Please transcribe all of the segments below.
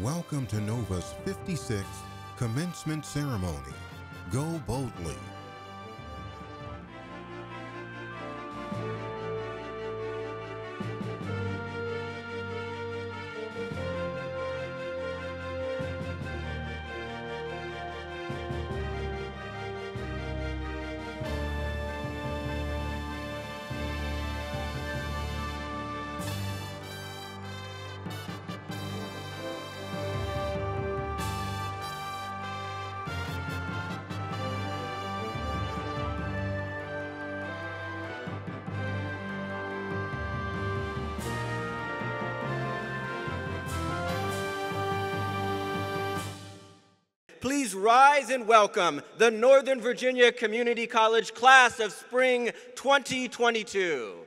Welcome to Nova's 56th Commencement Ceremony. Go boldly. Please rise and welcome the Northern Virginia Community College class of Spring 2022.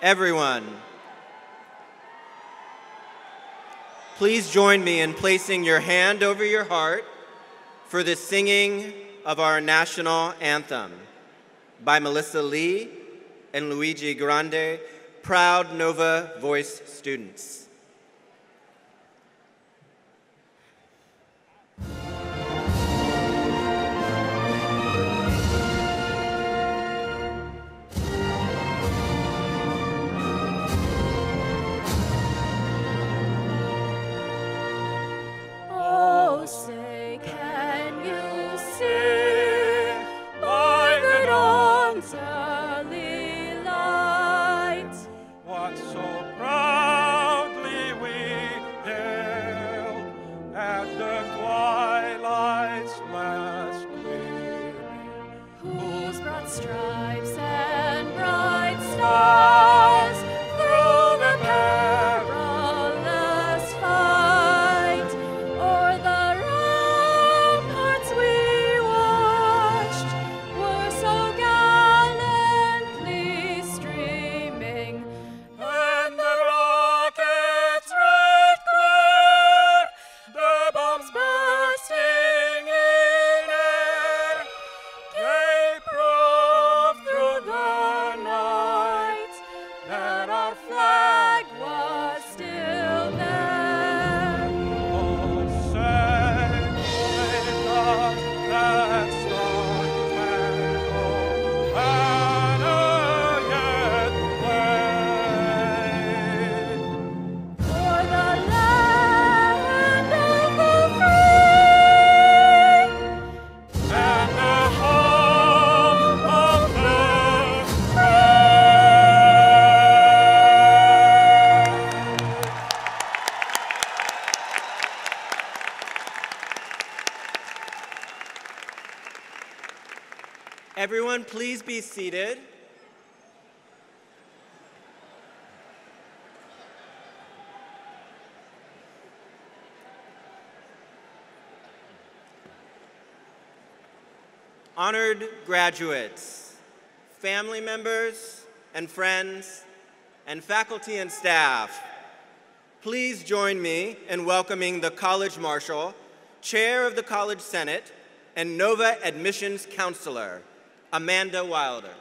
Everyone, please join me in placing your hand over your heart for the singing of our national anthem by Melissa Lee and Luigi Grande, proud Nova Voice students. Everyone, please be seated. Honored graduates, family members and friends, and faculty and staff, please join me in welcoming the College Marshal, Chair of the College Senate, and Nova Admissions Counselor, Amanda Wilder.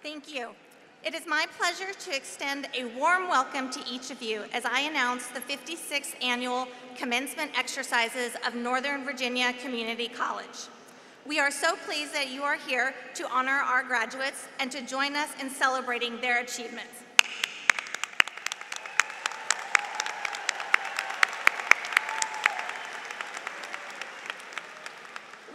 Thank you. It is my pleasure to extend a warm welcome to each of you as I announce the 56th Annual Commencement Exercises of Northern Virginia Community College. We are so pleased that you are here to honor our graduates and to join us in celebrating their achievements.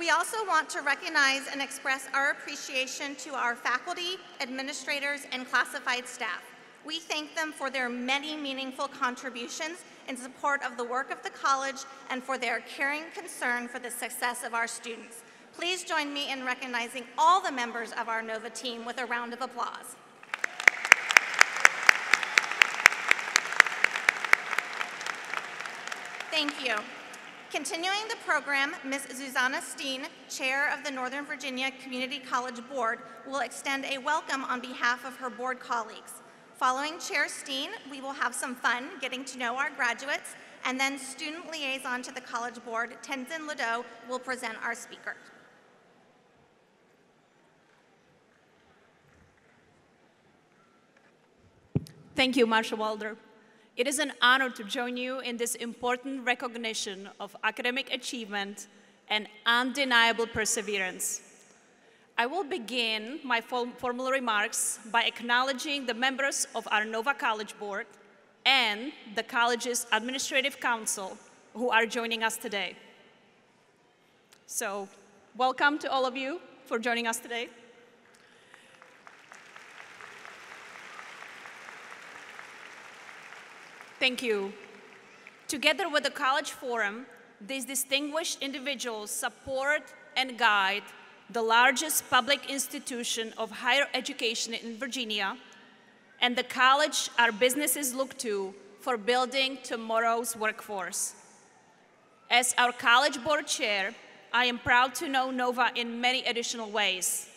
We also want to recognize and express our appreciation to our faculty, administrators, and classified staff. We thank them for their many meaningful contributions in support of the work of the college and for their caring concern for the success of our students. Please join me in recognizing all the members of our NOVA team with a round of applause. Thank you. Continuing the program, Ms. Susanna Steen, Chair of the Northern Virginia Community College Board, will extend a welcome on behalf of her board colleagues. Following Chair Steen, we will have some fun getting to know our graduates, and then Student Liaison to the College Board, Tenzin Ladeau, will present our speaker. Thank you, Marshal Wilder. It is an honor to join you in this important recognition of academic achievement and undeniable perseverance. I will begin my formal remarks by acknowledging the members of our NOVA College Board and the college's Administrative Council who are joining us today. So, welcome to all of you for joining us today. Thank you. Together with the College Forum, these distinguished individuals support and guide the largest public institution of higher education in Virginia, and the college our businesses look to for building tomorrow's workforce. As our College Board Chair, I am proud to know Nova in many additional ways.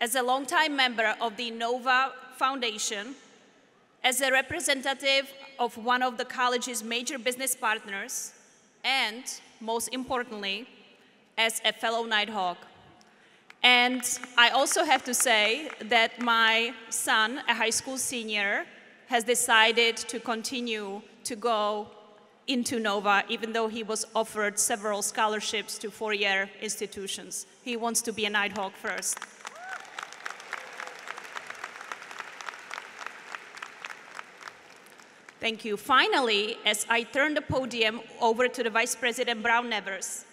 As a longtime member of the Nova Foundation, as a representative of one of the college's major business partners, and most importantly, as a fellow Nighthawk. And I also have to say that my son, a high school senior, has decided to continue to go into Nova, even though he was offered several scholarships to four-year institutions. He wants to be a Nighthawk first. Thank you. Finally, as I turn the podium over to the Vice President Brown-Nevers,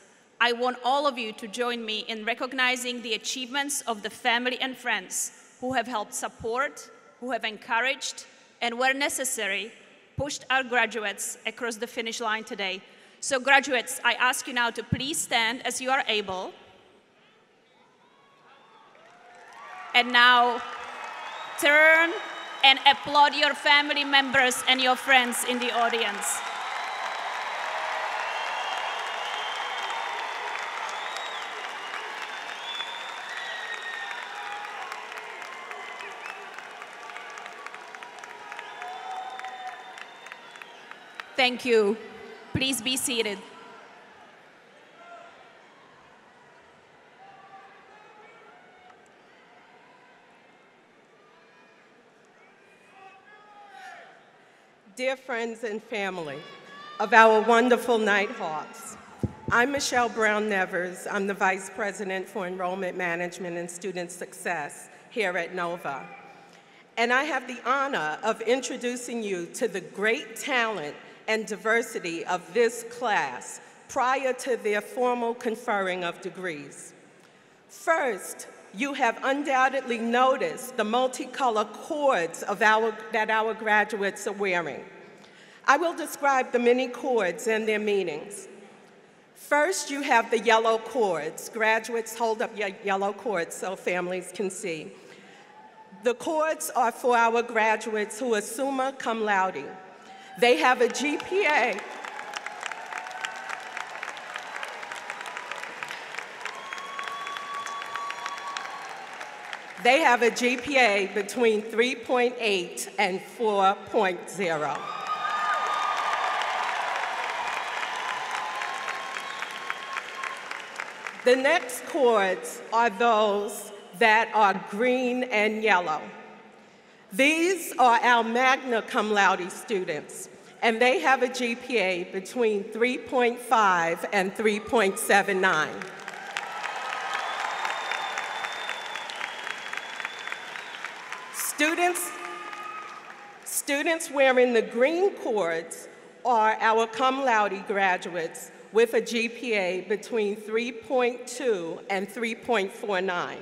I want all of you to join me in recognizing the achievements of the family and friends who have helped support, who have encouraged, and where necessary, pushed our graduates across the finish line today. So graduates, I ask you now to please stand as you are able. And now turn and applaud your family members and your friends in the audience. Thank you. Please be seated. Dear friends and family of our wonderful Nighthawks, I'm Michelle Brown-Nevers. I'm the Vice President for Enrollment Management and Student Success here at Nova. And I have the honor of introducing you to the great talent and diversity of this class prior to their formal conferring of degrees. First, you have undoubtedly noticed the multicolored cords that our graduates are wearing. I will describe the many cords and their meanings. First, you have the yellow cords. Graduates, hold up your yellow cords so families can see. The cords are for our graduates who are summa cum laude. They have a GPA. They have a GPA between 3.8 and 4.0. The next cords are those that are green and yellow. These are our magna cum laude students, and they have a GPA between 3.5 and 3.79. Students wearing the green cords are our cum laude graduates with a GPA between 3.2 and 3.49.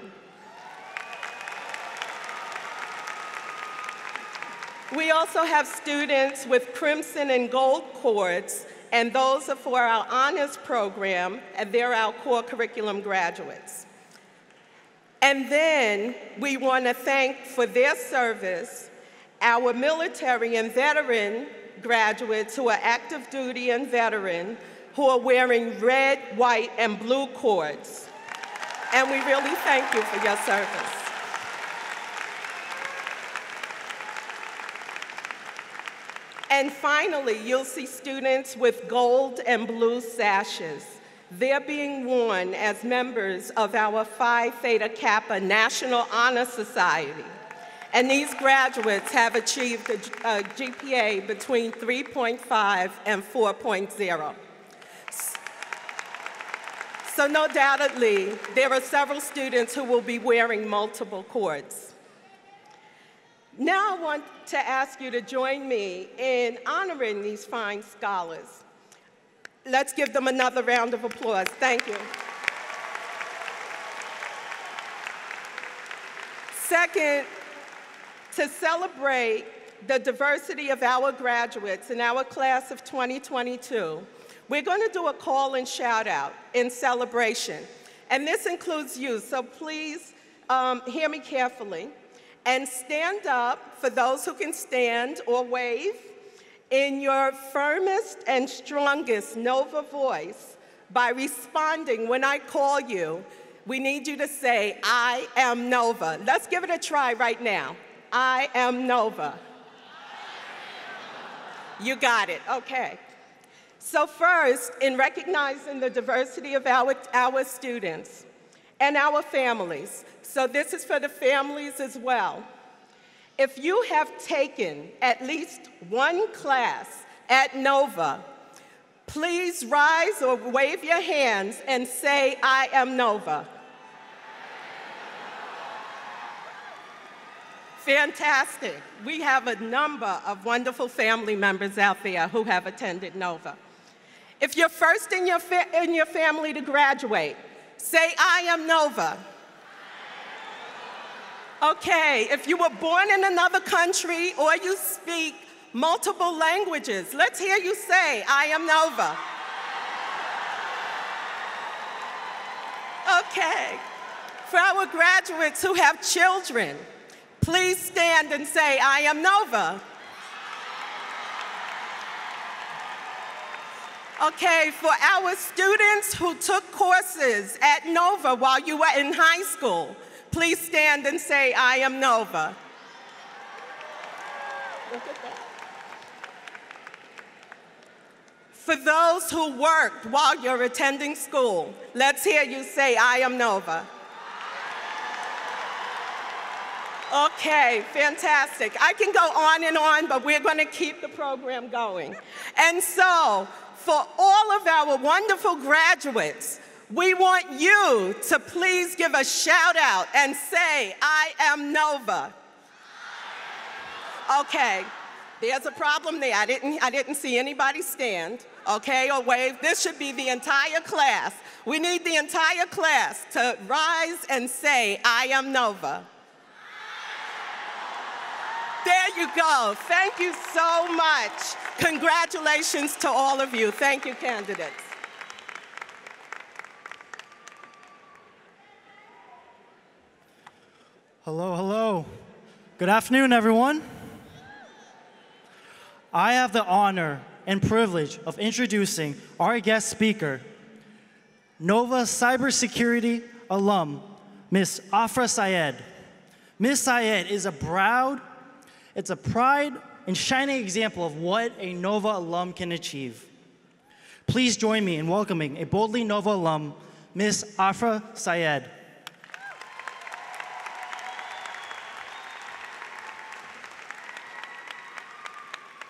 We also have students with crimson and gold cords, and those are for our honors program, and they're our core curriculum graduates. And then we want to thank for their service our military and veteran graduates who are active duty and veteran who are wearing red, white, and blue cords. And we really thank you for your service. And finally, you'll see students with gold and blue sashes. They're being worn as members of our Phi Theta Kappa National Honor Society. And these graduates have achieved a GPA between 3.5 and 4.0. So no doubtedly, there are several students who will be wearing multiple cords. Now I want to ask you to join me in honoring these fine scholars. Let's give them another round of applause. Thank you. Second, to celebrate the diversity of our graduates in our class of 2022, we're going to do a call and shout out in celebration. And this includes you, so please hear me carefully and stand up for those who can stand or wave in your firmest and strongest Nova voice. By responding when I call you, we need you to say, I am Nova. Let's give it a try right now. I am Nova. You got it, okay. So first, in recognizing the diversity of our students and our families, so this is for the families as well. If you have taken at least one class at Nova, please rise or wave your hands and say, I am Nova. Fantastic. We have a number of wonderful family members out there who have attended Nova. If you're first in your family to graduate, say, I am Nova. Okay, if you were born in another country or you speak multiple languages, let's hear you say, I am Nova. Okay, for our graduates who have children, please stand and say, I am Nova. Okay, for our students who took courses at Nova while you were in high school, please stand and say, I am Nova. Look at that. For those who worked while you're attending school, let's hear you say, I am Nova. Okay, fantastic. I can go on and on, but we're going to keep the program going. And so, for all of our wonderful graduates, we want you to please give a shout out and say, I am Nova. Okay, there's a problem there. I didn't see anybody stand, okay, or wave. This should be the entire class. We need the entire class to rise and say, I am Nova. There you go. Thank you so much. Congratulations to all of you. Thank you, candidates. Hello, hello. Good afternoon, everyone. I have the honor and privilege of introducing our guest speaker, Nova Cybersecurity alum, Ms. Afra Syed. Ms. Syed is a pride and shining example of what a Nova alum can achieve. Please join me in welcoming a boldly Nova alum, Ms. Afra Syed.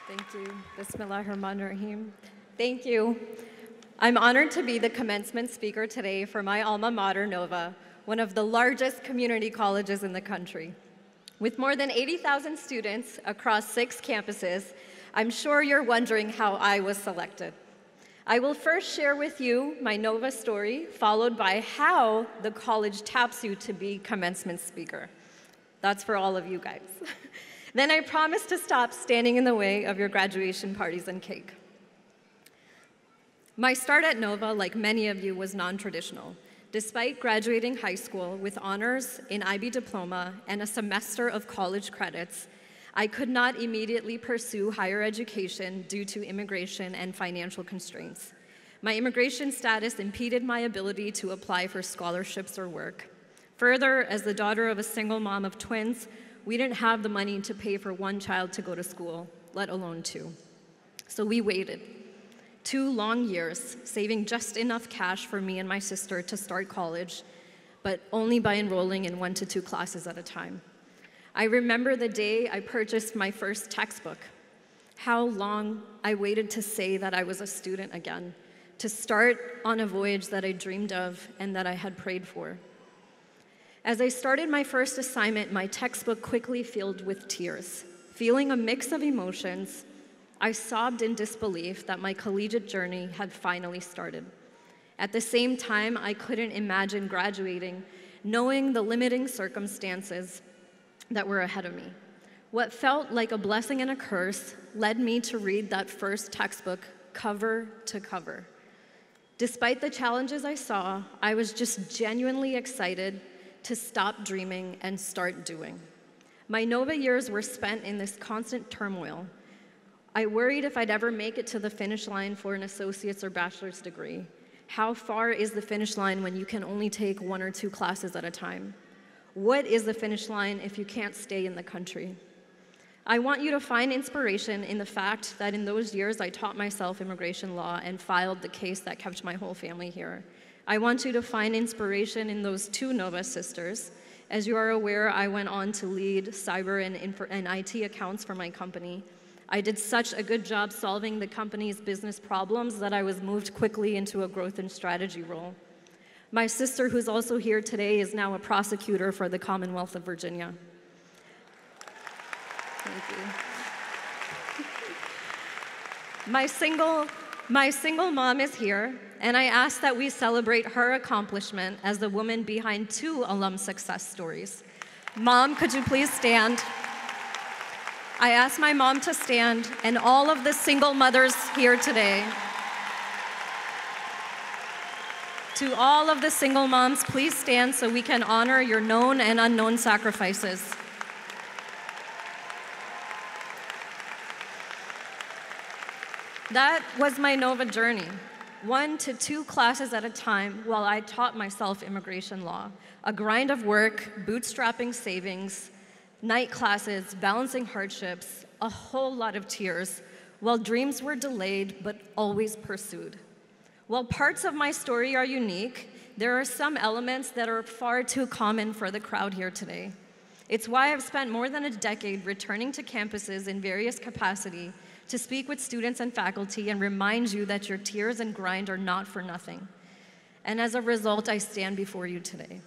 Thank you. Bismillahirrahmanirrahim. Thank you. I'm honored to be the commencement speaker today for my alma mater, Nova, one of the largest community colleges in the country. With more than 80,000 students across 6 campuses, I'm sure you're wondering how I was selected. I will first share with you my Nova story, followed by how the college taps you to be commencement speaker. That's for all of you guys. Then I promise to stop standing in the way of your graduation parties and cake. My start at Nova, like many of you, was non-traditional. Despite graduating high school with honors in IB diploma and a semester of college credits, I could not immediately pursue higher education due to immigration and financial constraints. My immigration status impeded my ability to apply for scholarships or work. Further, as the daughter of a single mom of twins, we didn't have the money to pay for one child to go to school, let alone 2. So we waited 2 long years, saving just enough cash for me and my sister to start college, but only by enrolling in 1 to 2 classes at a time. I remember the day I purchased my first textbook, how long I waited to say that I was a student again, to start on a voyage that I dreamed of and that I had prayed for. As I started my first assignment, my textbook quickly filled with tears. Feeling a mix of emotions, I sobbed in disbelief that my collegiate journey had finally started. At the same time, I couldn't imagine graduating, knowing the limiting circumstances that were ahead of me. What felt like a blessing and a curse led me to read that first textbook cover to cover. Despite the challenges I saw, I was just genuinely excited to stop dreaming and start doing. My Nova years were spent in this constant turmoil. I worried if I'd ever make it to the finish line for an associate's or bachelor's degree. How far is the finish line when you can only take 1 or 2 classes at a time? What is the finish line if you can't stay in the country? I want you to find inspiration in the fact that in those years I taught myself immigration law and filed the case that kept my whole family here. I want you to find inspiration in those 2 Nova sisters. As you are aware, I went on to lead cyber and IT accounts for my company. I did such a good job solving the company's business problems that I was moved quickly into a growth and strategy role. My sister, who's also here today, is now a prosecutor for the Commonwealth of Virginia. Thank you. My single mom is here, and I ask that we celebrate her accomplishment as the woman behind 2 alum success stories. Mom, could you please stand? I ask my mom to stand, and all of the single mothers here today. To all of the single moms, please stand so we can honor your known and unknown sacrifices. That was my Nova journey. 1 to 2 classes at a time while I taught myself immigration law. A grind of work, bootstrapping savings, night classes, balancing hardships, a whole lot of tears, while dreams were delayed but always pursued. While parts of my story are unique, there are some elements that are far too common for the crowd here today. It's why I've spent more than a decade returning to campuses in various capacity to speak with students and faculty and remind you that your tears and grind are not for nothing. And as a result, I stand before you today.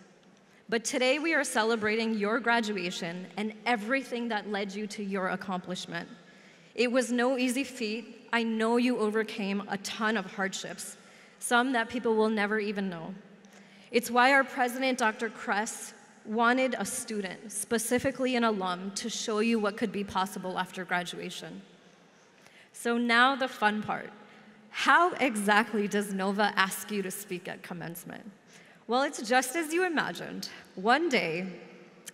But today we are celebrating your graduation and everything that led you to your accomplishment. It was no easy feat. I know you overcame a ton of hardships, some that people will never even know. It's why our president, Dr. Kress, wanted a student, specifically an alum, to show you what could be possible after graduation. So now the fun part. How exactly does Nova ask you to speak at commencement? Well, it's just as you imagined. One day,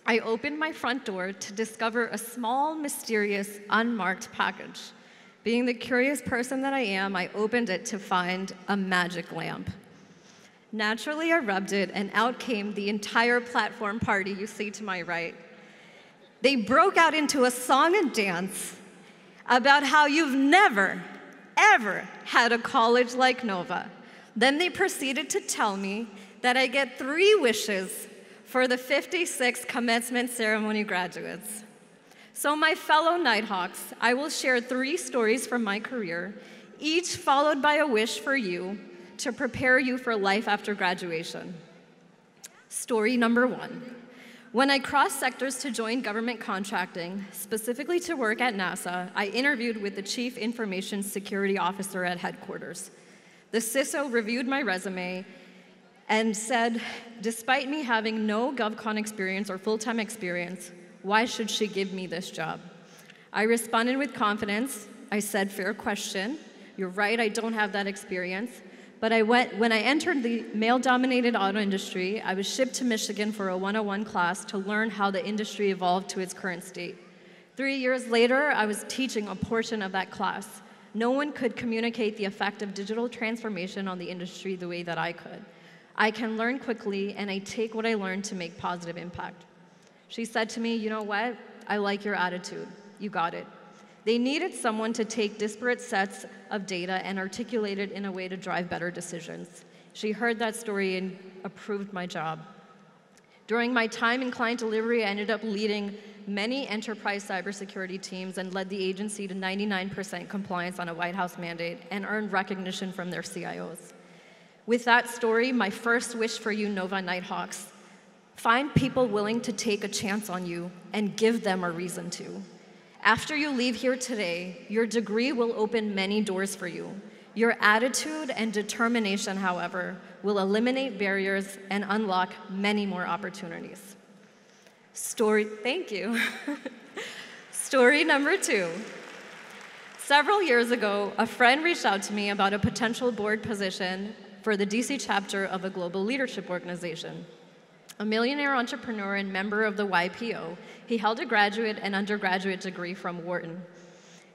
I opened my front door to discover a small, mysterious, unmarked package. Being the curious person that I am, I opened it to find a magic lamp. Naturally, I rubbed it, and out came the entire platform party you see to my right. They broke out into a song and dance about how you've never, ever had a college like Nova. Then they proceeded to tell me that I get 3 wishes for the 56 commencement ceremony graduates. So my fellow Nighthawks, I will share 3 stories from my career, each followed by a wish for you to prepare you for life after graduation. Story number 1. When I crossed sectors to join government contracting, specifically to work at NASA, I interviewed with the Chief Information Security Officer at headquarters. The CISO reviewed my resume and said, despite me having no GovCon experience or full-time experience, why should she give me this job? I responded with confidence. I said, fair question. You're right, I don't have that experience. But when I entered the male-dominated auto industry, I was shipped to Michigan for a 101 class to learn how the industry evolved to its current state. 3 years later, I was teaching a portion of that class. No one could communicate the effect of digital transformation on the industry the way that I could. I can learn quickly, and I take what I learned to make positive impact. She said to me, you know what? I like your attitude. You got it. They needed someone to take disparate sets of data and articulate it in a way to drive better decisions. She heard that story and approved my job. During my time in client delivery, I ended up leading many enterprise cybersecurity teams and led the agency to 99% compliance on a White House mandate and earned recognition from their CIOs. With that story, my first wish for you, Nova Nighthawks, find people willing to take a chance on you and give them a reason to. After you leave here today, your degree will open many doors for you. Your attitude and determination, however, will eliminate barriers and unlock many more opportunities. Thank you. Story number 2. Several years ago, a friend reached out to me about a potential board position for the DC chapter of a global leadership organization. A millionaire entrepreneur and member of the YPO, he held a graduate and undergraduate degree from Wharton.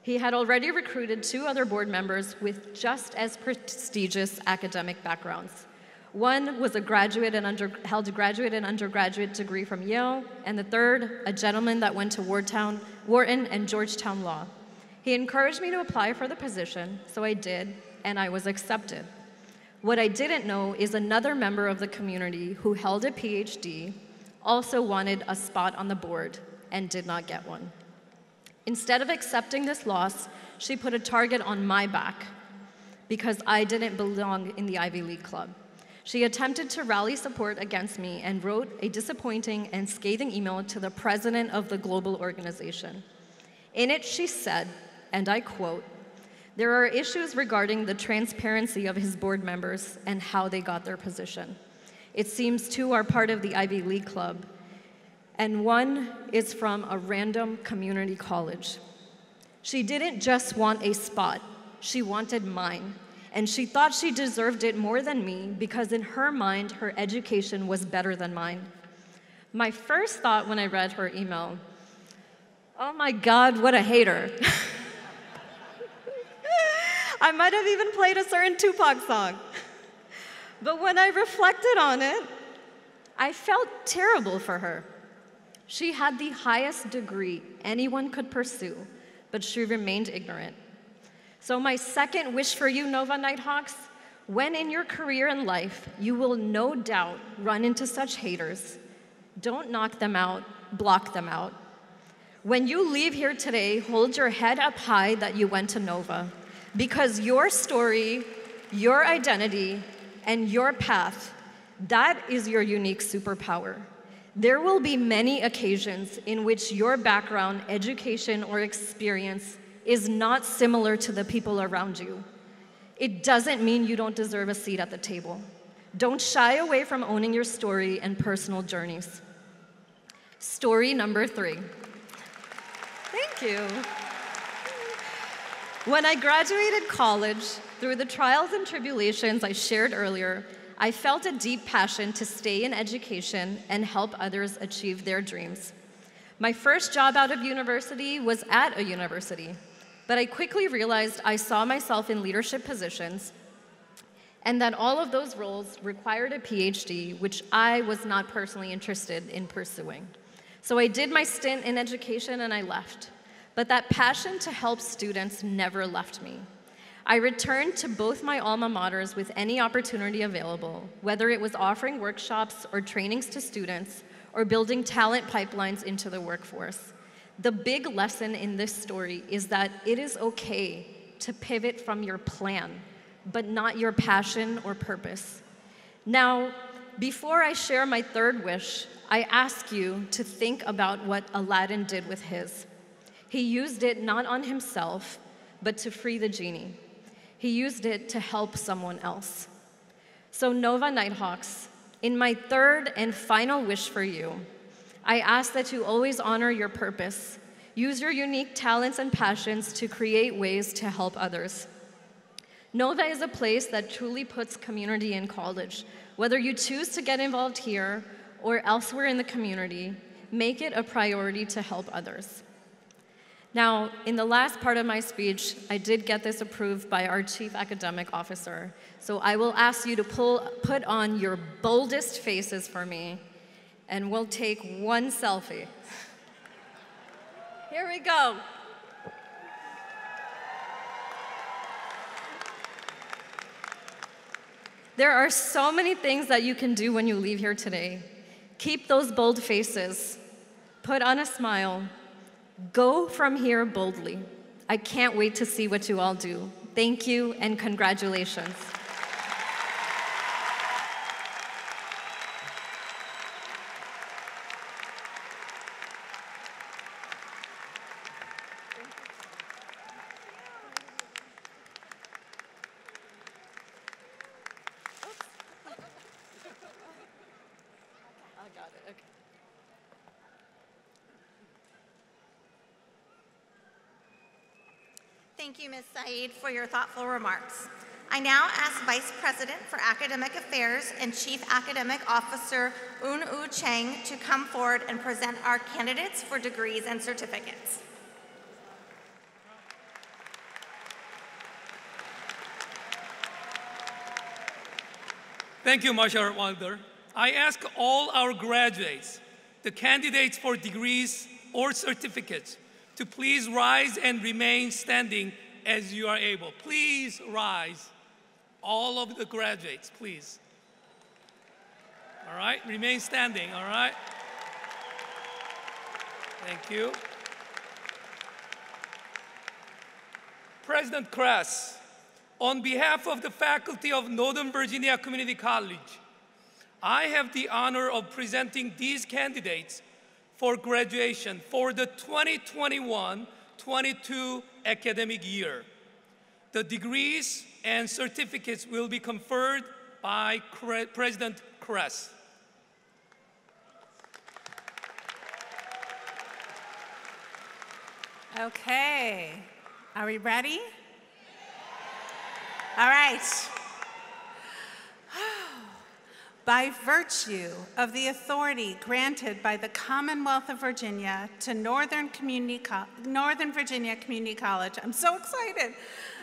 He had already recruited 2 other board members with just as prestigious academic backgrounds. One was a graduate and held a graduate and undergraduate degree from Yale, and the third, a gentleman that went to Wharton and Georgetown Law. He encouraged me to apply for the position, so I did, and I was accepted. What I didn't know is another member of the community who held a PhD also wanted a spot on the board and did not get one. Instead of accepting this loss, she put a target on my back because I didn't belong in the Ivy League club. She attempted to rally support against me and wrote a disappointing and scathing email to the president of the global organization. In it, she said, and I quote, "There are issues regarding the transparency of his board members and how they got their position. It seems 2 are part of the Ivy League club, and 1 is from a random community college." She didn't just want a spot, she wanted mine. And she thought she deserved it more than me because in her mind, her education was better than mine. My first thought when I read her email, oh my God, what a hater. I might have even played a certain Tupac song. But when I reflected on it, I felt terrible for her. She had the highest degree anyone could pursue, but she remained ignorant. So my second wish for you, Nova Nighthawks, when in your career and life, you will no doubt run into such haters, don't knock them out, block them out. When you leave here today, hold your head up high that you went to Nova, because your story, your identity, and your path, that is your unique superpower. There will be many occasions in which your background, education, or experience is not similar to the people around you. It doesn't mean you don't deserve a seat at the table. Don't shy away from owning your story and personal journeys. Story number 3. Thank you. When I graduated college, through the trials and tribulations I shared earlier, I felt a deep passion to stay in education and help others achieve their dreams. My first job out of university was at a university, but I quickly realized I saw myself in leadership positions and that all of those roles required a PhD, which I was not personally interested in pursuing. So I did my stint in education and I left. But that passion to help students never left me. I returned to both my alma maters with any opportunity available, whether it was offering workshops or trainings to students or building talent pipelines into the workforce. The big lesson in this story is that it is okay to pivot from your plan, but not your passion or purpose. Now, before I share my third wish, I ask you to think about what Aladdin did with his. He used it not on himself, but to free the genie. He used it to help someone else. So Nova Nighthawks, in my third and final wish for you, I ask that you always honor your purpose. Use your unique talents and passions to create ways to help others. Nova is a place that truly puts community in college. Whether you choose to get involved here or elsewhere in the community, make it a priority to help others. Now, in the last part of my speech, I did get this approved by our Chief Academic Officer. So I will ask you to put on your boldest faces for me, and we'll take one selfie. Here we go. There are so many things that you can do when you leave here today. Keep those bold faces. Put on a smile. Go from here boldly. I can't wait to see what you all do. Thank you and congratulations. Thank you, Ms. Saeed, for your thoughtful remarks. I now ask Vice President for Academic Affairs and Chief Academic Officer Un-Wu Chang to come forward and present our candidates for degrees and certificates. Thank you, Marshall Wilder. I ask all our graduates, the candidates for degrees or certificates, to please rise and remain standing as you are able. Please rise. All of the graduates, please. All right, remain standing, all right? Thank you. President Kress, on behalf of the faculty of Northern Virginia Community College, I have the honor of presenting these candidates for graduation for the 2021-22 academic year. The degrees and certificates will be conferred by President Kress. Okay, are we ready? All right. By virtue of the authority granted by the Commonwealth of Virginia to Northern Virginia Community College, I'm so excited,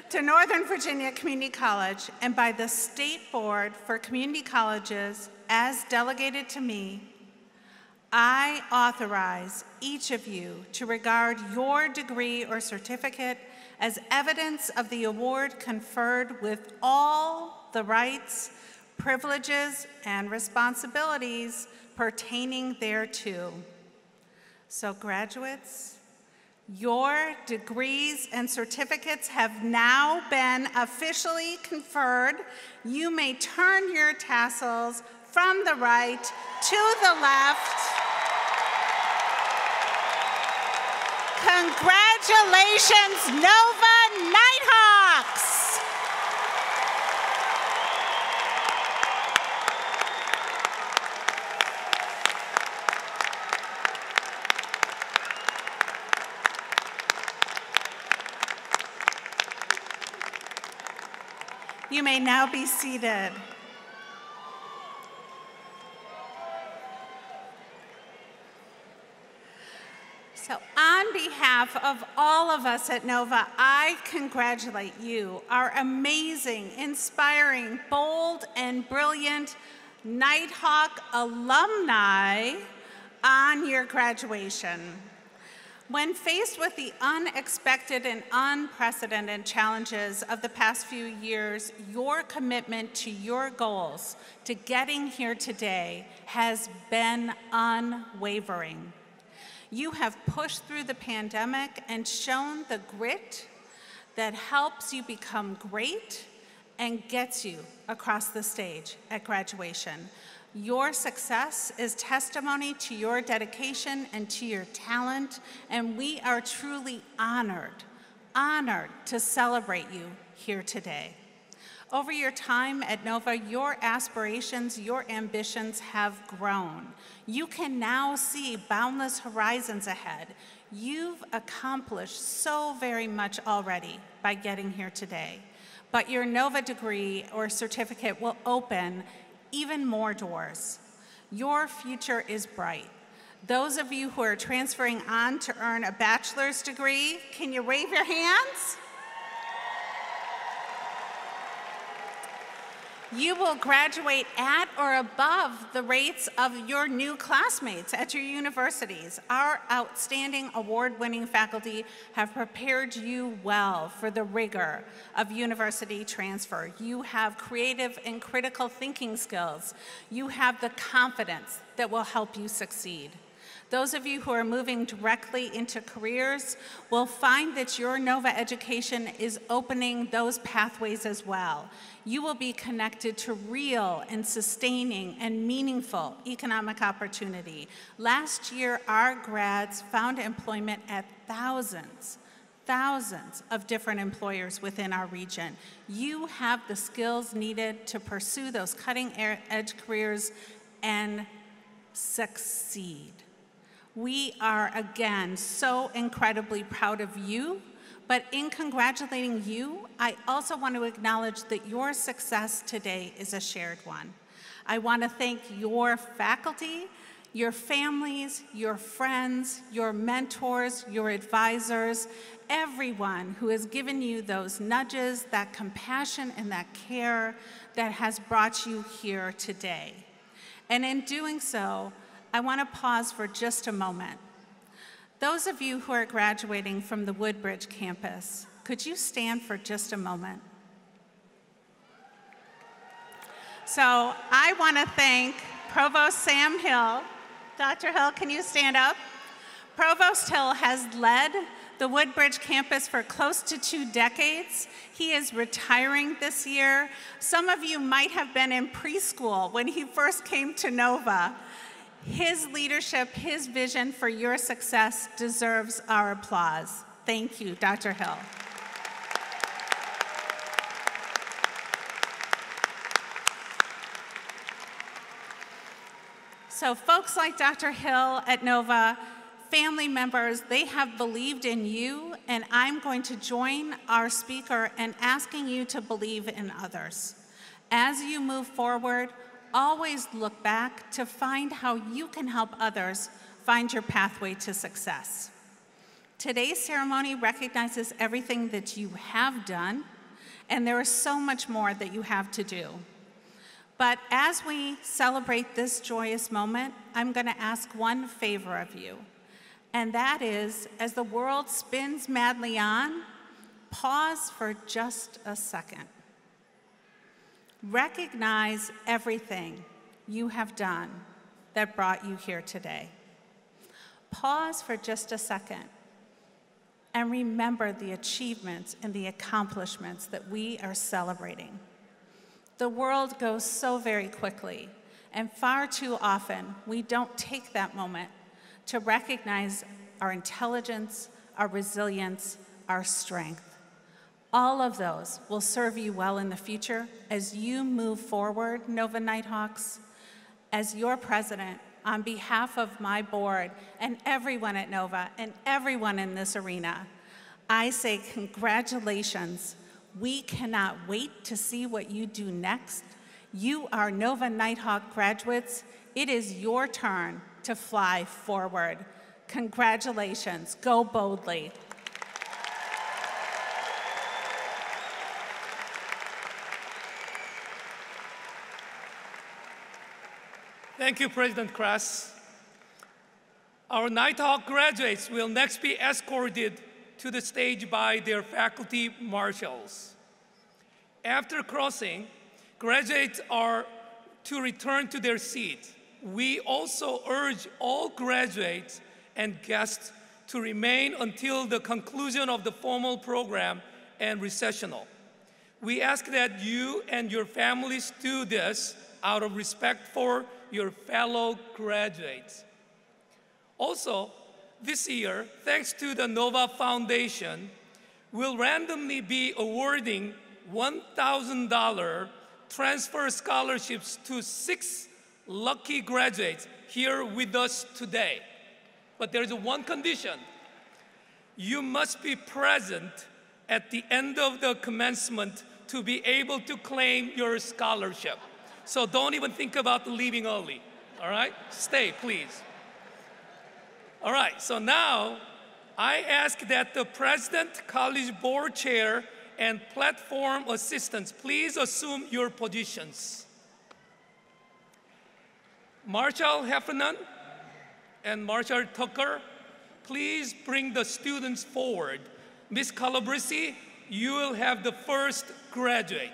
to Northern Virginia Community College, and by the State Board for Community Colleges as delegated to me, I authorize each of you to regard your degree or certificate as evidence of the award conferred with all the rights, privileges, and responsibilities pertaining thereto. So graduates, your degrees and certificates have now been officially conferred. You may turn your tassels from the right to the left. Congratulations, Nova Nighthawks! You may now be seated. So on behalf of all of us at Nova, I congratulate you, our amazing, inspiring, bold, and brilliant Nighthawk alumni, on your graduation. When faced with the unexpected and unprecedented challenges of the past few years, your commitment to your goals, to getting here today, has been unwavering. You have pushed through the pandemic and shown the grit that helps you become great and gets you across the stage at graduation. Your success is testimony to your dedication and to your talent, and we are truly honored to celebrate you here today. Over your time at Nova, your aspirations, your ambitions have grown. You can now see boundless horizons ahead. You've accomplished so very much already by getting here today. But your Nova degree or certificate will open even more doors. Your future is bright. Those of you who are transferring on to earn a bachelor's degree, can you wave your hands? You will graduate at or above the rates of your new classmates at your universities. Our outstanding award-winning faculty have prepared you well for the rigor of university transfer. You have creative and critical thinking skills. You have the confidence that will help you succeed. Those of you who are moving directly into careers will find that your Nova education is opening those pathways as well. You will be connected to real and sustaining and meaningful economic opportunity. Last year, our grads found employment at thousands of different employers within our region. You have the skills needed to pursue those cutting-edge careers and succeed. We are, again, so incredibly proud of you, but in congratulating you, I also want to acknowledge that your success today is a shared one. I want to thank your faculty, your families, your friends, your mentors, your advisors, everyone who has given you those nudges, that compassion, and that care that has brought you here today. And in doing so, I want to pause for just a moment. Those of you who are graduating from the Woodbridge campus, could you stand for just a moment? So I want to thank Provost Sam Hill. Dr. Hill, can you stand up? Provost Hill has led the Woodbridge campus for close to 2 decades. He is retiring this year. Some of you might have been in preschool when he first came to Nova. His leadership, his vision for your success deserves our applause. Thank you, Dr. Hill. So folks like Dr. Hill at Nova, family members, they have believed in you, and I'm going to join our speaker in asking you to believe in others. As you move forward, always look back to find how you can help others find your pathway to success. Today's ceremony recognizes everything that you have done, and there is so much more that you have to do. But as we celebrate this joyous moment, I'm going to ask one favor of you, and that is, as the world spins madly on, pause for just a second. Recognize everything you have done that brought you here today. Pause for just a second and remember the achievements and the accomplishments that we are celebrating. The world goes so very quickly, and far too often we don't take that moment to recognize our intelligence, our resilience, our strength. All of those will serve you well in the future as you move forward, Nova Nighthawks. As your president, on behalf of my board and everyone at Nova and everyone in this arena, I say congratulations. We cannot wait to see what you do next. You are Nova Nighthawk graduates. It is your turn to fly forward. Congratulations. Go boldly. Thank you, President Kress. Our Nighthawk graduates will next be escorted to the stage by their faculty marshals. After crossing, graduates are to return to their seats. We also urge all graduates and guests to remain until the conclusion of the formal program and recessional. We ask that you and your families do this out of respect for your fellow graduates. Also, this year, thanks to the Nova Foundation, we'll randomly be awarding $1,000 transfer scholarships to 6 lucky graduates here with us today. But there's one condition. You must be present at the end of the commencement to be able to claim your scholarship. So don't even think about leaving early, all right? Stay, please. All right, so now I ask that the President, College Board Chair, and platform assistants please assume your positions. Marshall Heffernan and Marshall Tucker, please bring the students forward. Ms. Calabresi, you will have the first graduate.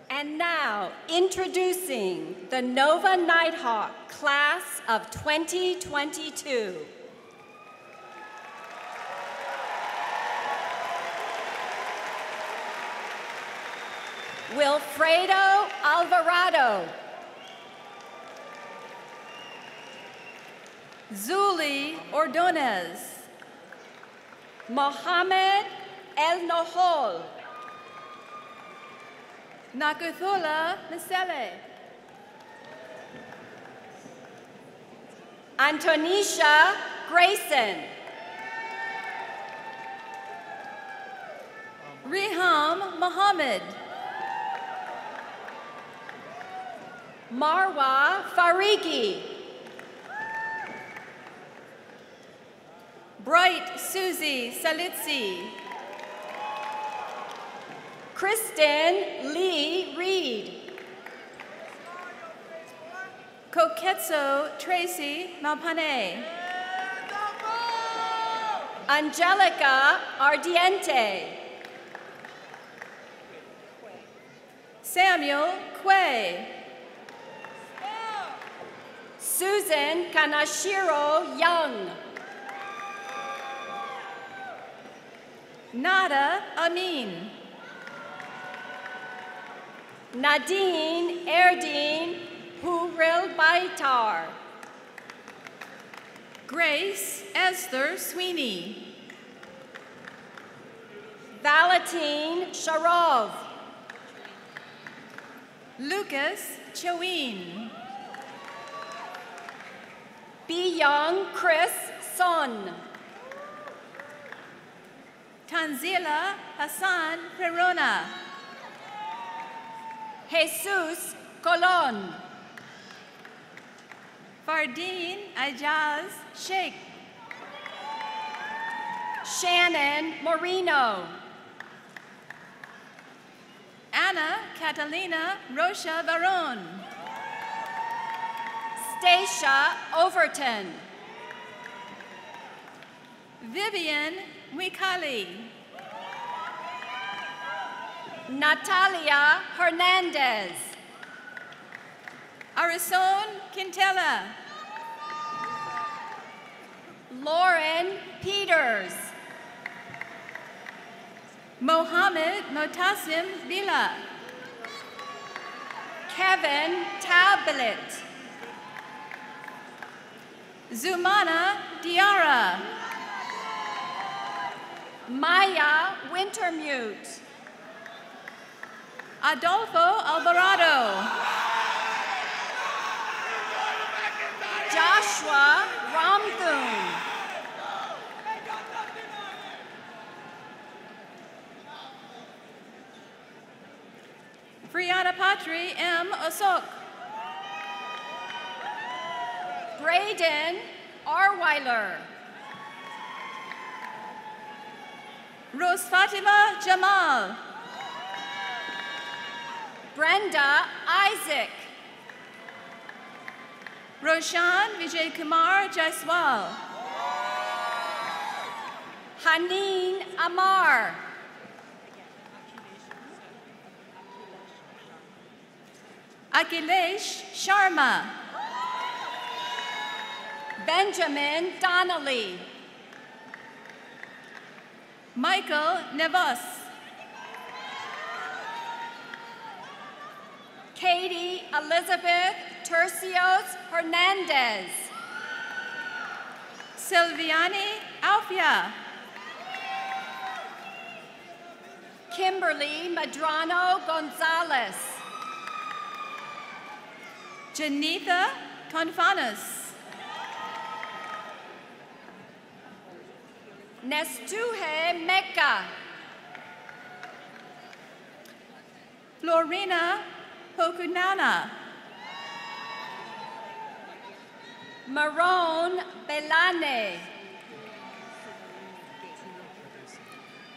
And now, introducing the Nova Nighthawk Class of 2022. Wilfredo Alvarado. Zuli Ordonez. Mohamed El Nohol. Nakuthula Misele. Antonisha Grayson. Riham Mohammed. Marwa Farigi. Bright Susie Salitsi. Kristen Lee Reed. Koketso Tracy Malpane. Angelica Ardiente. Samuel Quay. Susan Kanashiro Young. Nada Amin. Nadine Erdine Huril Baitar. Grace Esther Sweeney. Valentine Sharov. Lucas Chowin. B. Young Chris Son. Tanzila Hassan Perona. Jesus Colon. Fardeen Ajaz Sheikh. Shannon Moreno. Anna Catalina Rocha Varon. Stacia Overton. Vivian Wikali. Natalia Hernandez. Arison Quintela. Lauren Peters. Mohammed Motasim Bila. Kevin Tablet. Zumana Diarra. Maya Wintermute. Adolfo Alvarado. Joshua Ramthun. Friana Patri M. Osok. Braden Arweiler. Rose Fatima Jamal. Brenda Isaac. Roshan Vijay Kumar Jaiswal. Haneen Amar. Akhilesh Sharma. Benjamin Donnelly. Michael Nevos. Katie Elizabeth Tercios Hernandez. Silviani Alfia. Kimberly Madrano Gonzalez. Janitha Confanas. Nestuhe Mecca. Florina Pokunana. Maron Belane.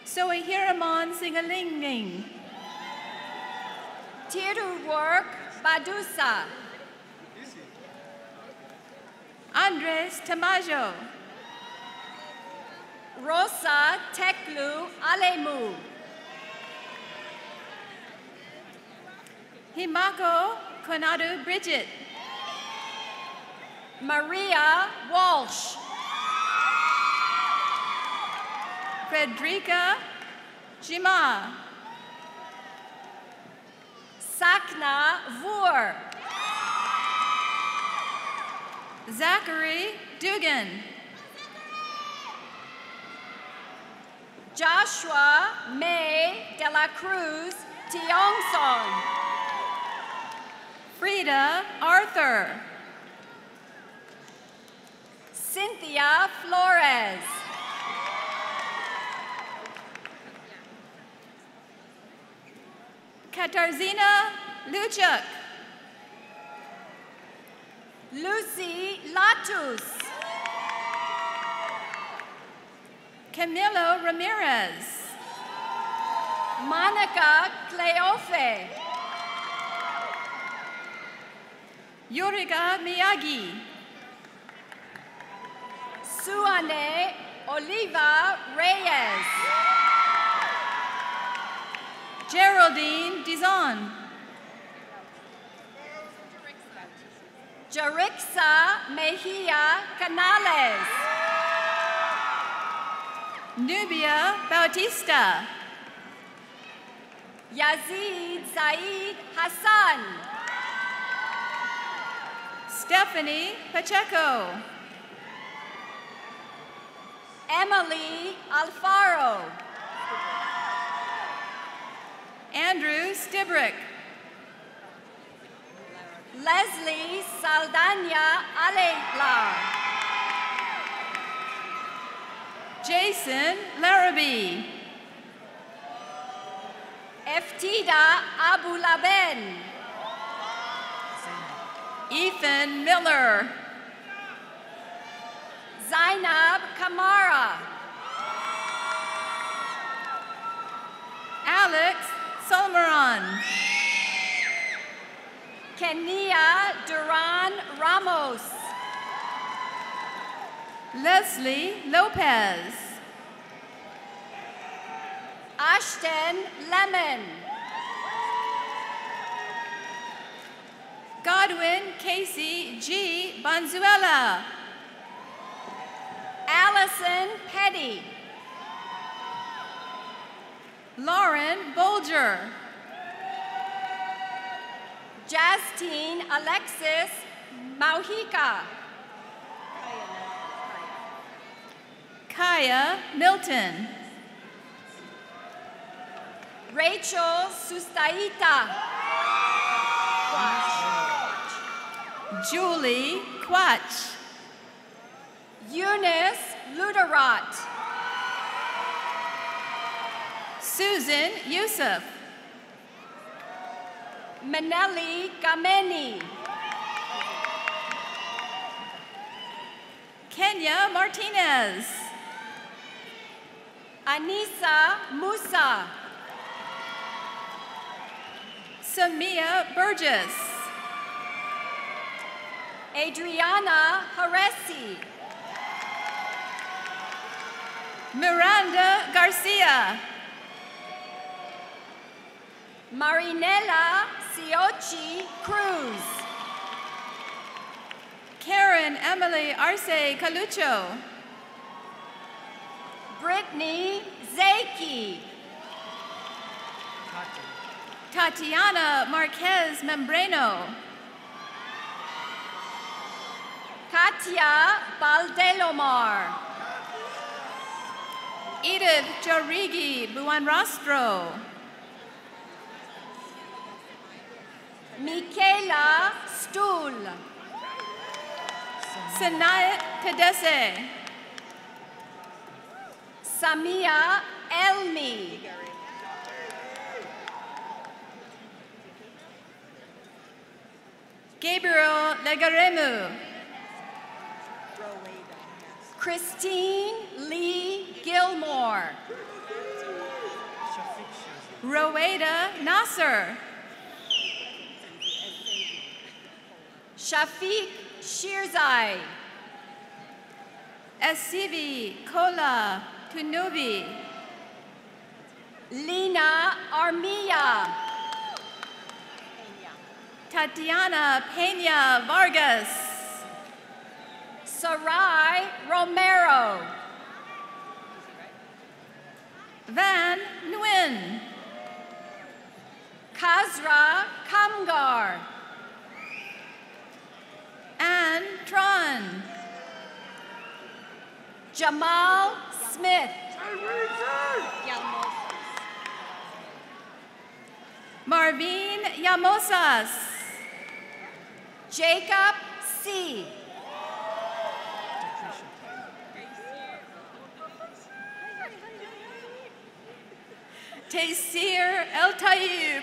Soehiramon Singalingning. Tiruwork Badusa. Andres Tamajo. Rosa Teklu Alemu. Himako Konadu Bridget. Maria Walsh. Frederica Jima. Sakna Voer. Zachary Dugan. Joshua May de la Cruz Tiongson. Frida Arthur. Cynthia Flores. Katarzyna Luchuk. Lucy Latus. Camilo Ramirez. Monica Cleofe. Yuriga Miyagi. Suane Oliva Reyes. Geraldine Dizon. Jarixa Mejia Canales. Nubia Bautista. Yazid Said Hassan. Stephanie Pacheco. Emily Alfaro. Andrew Stibrick. Leslie Saldana Alela. Jason Larrabee. Eftida Abulaben. Ethan Miller. Zainab Kamara. Alex Solmeron. Kenia Duran Ramos. Leslie Lopez. Ashton Lemon. Godwin Casey G. Bonzuela. Allison Petty. Lauren Bolger. Justine Alexis Maujica. Kaya Milton. Rachel Sustaita. Julie Quach. Eunice Luderat. Susan Yusuf. Maneli Gameni. Kenya Martinez. Anissa Musa. Samia Burgess. Adriana Haresi. Miranda Garcia. Marinela Siochi Cruz. Karen Emily Arce Calucho. Brittany Zaki. Tatiana Marquez Membreno. Katia Baldelomar. Edith Jorigi Buenrostro. Michaela Stuhl. Sanayat Tedese. Samia Elmi. Gabriel Legaremu. Christine Lee Gilmore. Roweda Nasser. Shafiq Shirzai. Esivi Kola Tunubi. Lina Armia. Tatiana Peña Vargas. Sarai Romero. Van Nguyen. Kazra Kamgar. Ann Tron. Jamal Smith. Marvin Yamosas. Jacob C. Taysir El Tayyib.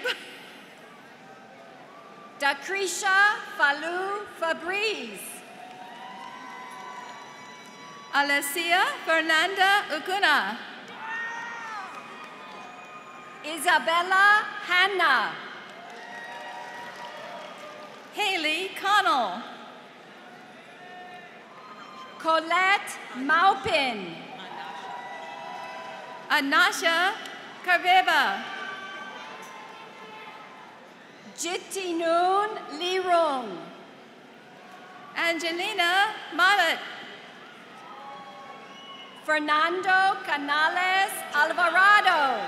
Dakrisha Falou Fabriz. Alessia Fernanda Ukuna. Isabella Hanna. Haley Connell. Colette Maupin. Anasha Carveva. Jitinun Lirung. Angelina Mallet. Fernando Canales Alvarado.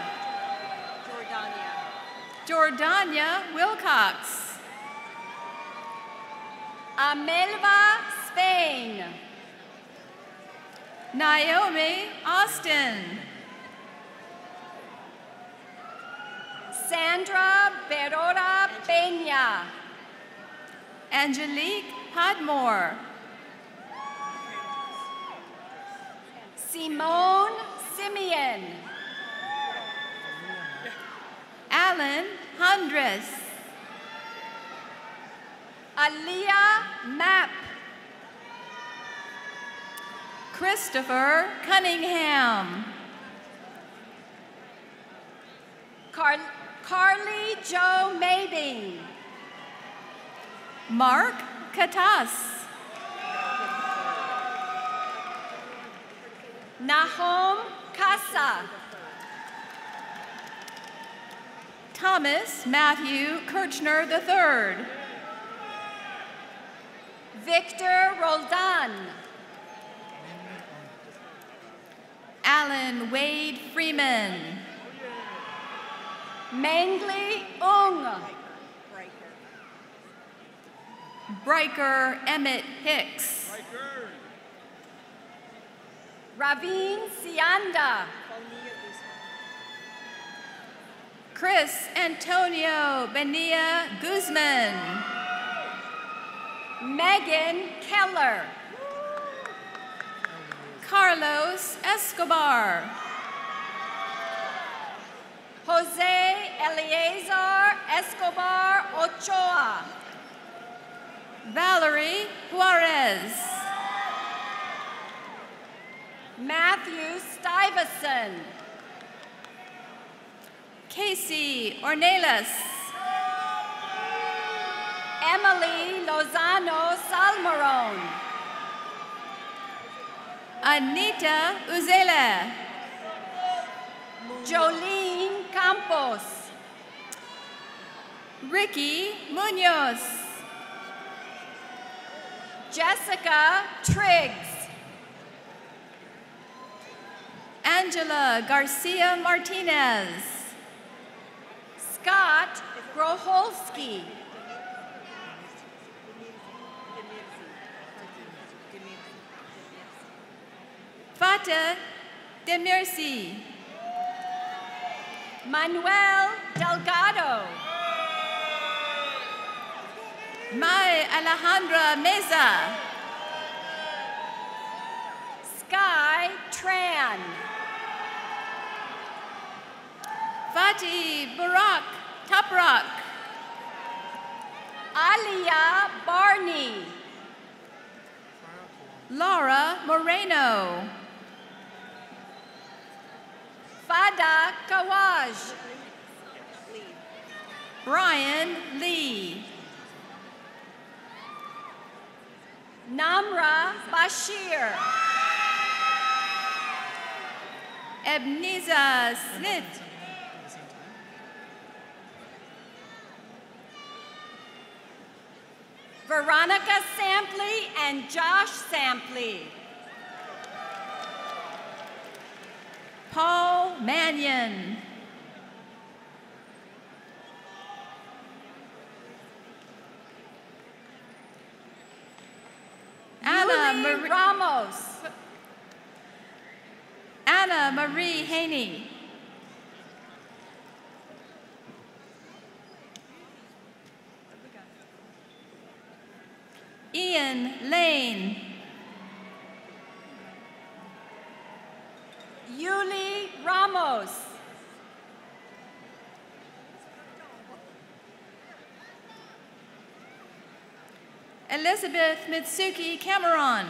Jordania Wilcox. Amelva Spain. Naomi Austin. Sandra Berora Peña. Angelique Podmore. Simone Simeon. Alan Hundress. Aliyah Mapp. Christopher Cunningham. Carly Jo Mabing. Mark Katas. Nahom Casa. Thomas Matthew Kirchner III. Victor Roldan. Alan Wade Freeman. Mangli Ung. Briker Emmett Hicks. Raveen Sianda. Chris Antonio Benia Guzman. Megan Keller. Carlos Escobar. Jose Eleazar Escobar Ochoa. Valerie Juarez. Matthew Stuyvesant. Casey Ornelas. Emily Lozano Salmaron. Anita Uzela. Jolene Campos. Ricky Munoz. Jessica Triggs. Angela Garcia Martinez. Scott Groholski. Fata Demirci. Manuel Delgado. Mai Alejandra Meza. Sky Tran. Fatih Barak Taprak. Alia Barney. Laura Moreno. Fada Kawaj. Brian Lee. Namra Bashir. Ebenezer Smith. Veronica Sampley and Josh Sampley. Paul Mannion. Ramos. Anna Marie Haney. Ian Lane. Yuli Ramos. Elizabeth Mitsuki Cameron.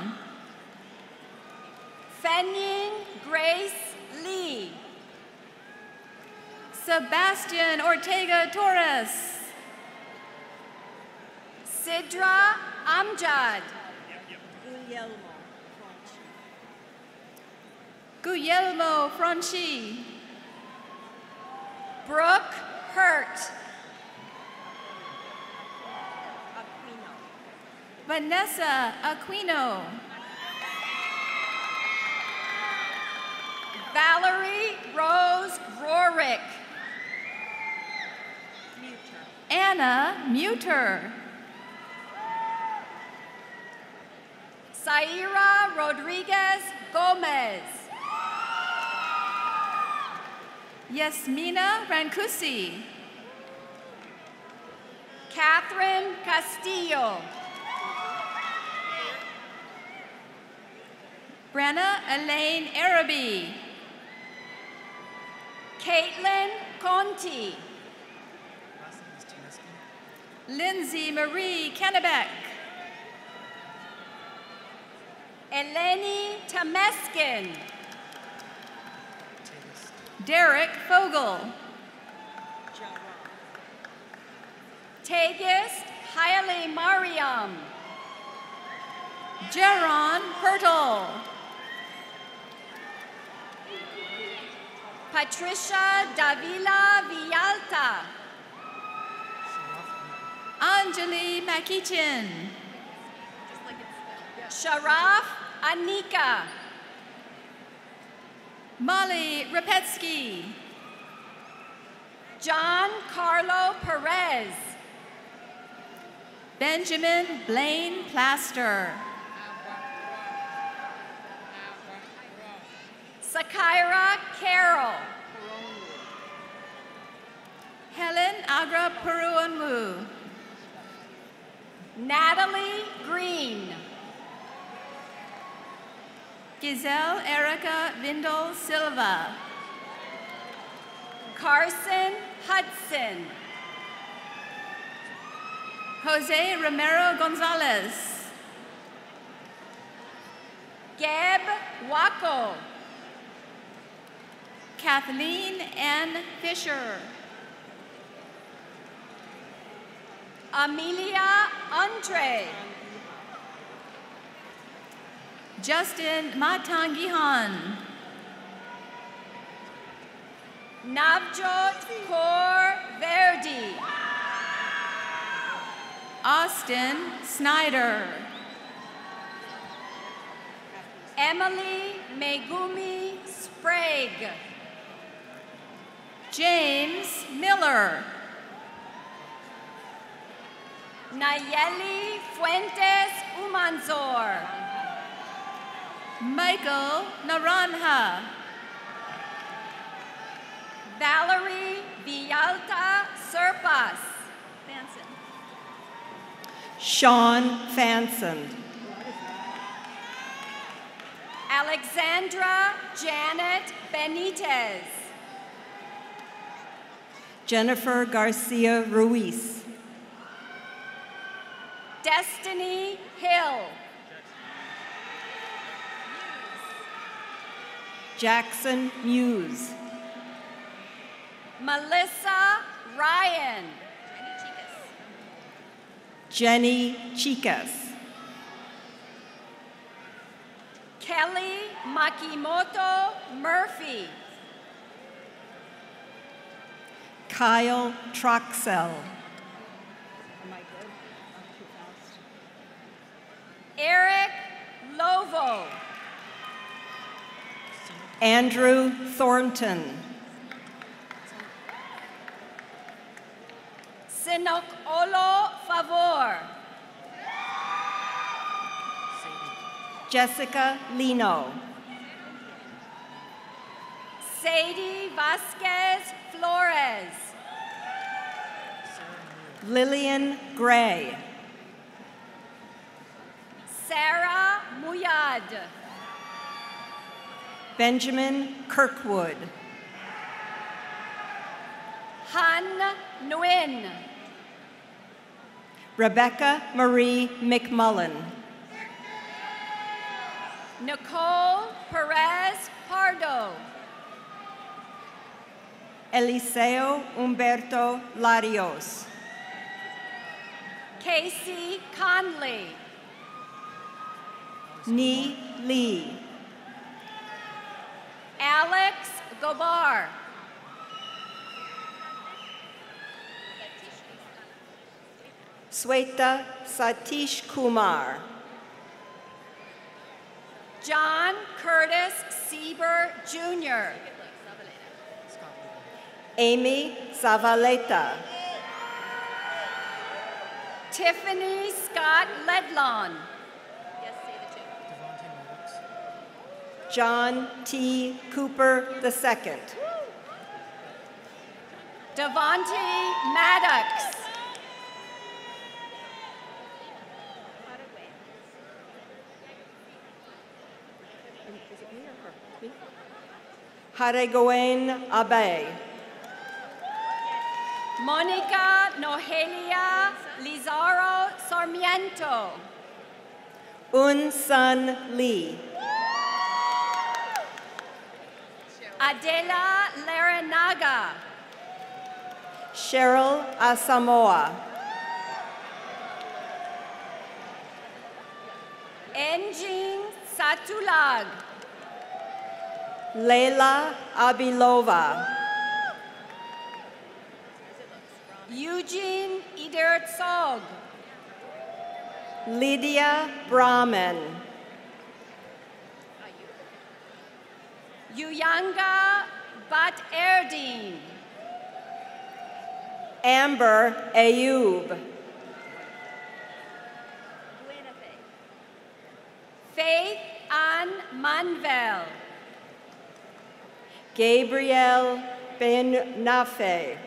Fenying Grace Lee. Sebastian Ortega Torres. Sidra Amjad. Guillermo Franchi. Brooke Hurt. Vanessa Aquino. Valerie Rose Rorick. Anna Muter. Saira Rodriguez Gomez. Yasmina Rancusi. Catherine Castillo. Brenna Elaine Araby. Caitlin Conti. Lindsay Marie Kennebec. Eleni Temeskin. Derek Fogel. Tegist Haile Mariam. Jaron Pertle. Patricia Davila Villalta. Anjali Makichin. Sharaf Anika. Molly Repetsky. John Carlo Perez. Benjamin Blaine Plaster. Sakaira Carroll. Helen Agra Peruanmu. Natalie Green. Giselle Erica Vindel Silva. Carson Hudson. Jose Romero Gonzalez. Geb Wako. Kathleen Ann Fisher. Amelia Andre. Justin Matangihan. Navjot Kaur Verdi. Austin Snyder. Emily Megumi Sprague. James Miller. Nayeli Fuentes Umanzor. Michael Naranja. Valerie Villalta Serpas. Sean Fanson. Alexandra Janet Benitez. Jennifer Garcia Ruiz. Destiny Hill. Jackson Muse. Melissa Ryan. Jenny Chicas. Kelly Makimoto Murphy. Kyle Troxell. Eric Lovo. Andrew Thornton. Sinok Olo Favor. Jessica Lino. Sadie Vasquez Flores. Lillian Gray. Sarah Muyad. Benjamin Kirkwood. Han Nguyen. Rebecca Marie McMullen. Nicole Perez Pardo. Eliseo Humberto Larios. Casey Conley. Ni Lee. Alex Gobar. Sweta Satish Kumar. John Curtis Sieber Jr. Amy Zavaleta. Tiffany Scott Ledlon. John T. Cooper II. Devontae Maddox. Haregoen Abe. Monica Nohelia Lizaro Sarmiento. Un Sun Lee. Adela Laranaga. Cheryl Asamoah. Enjing Satulag. Leila Abilova. Eugene Idertsog. Lydia Brahman. Uyanga Bat Erdin. Amber Ayub. Faith Ann Manvel. Gabriel Ben Nafe.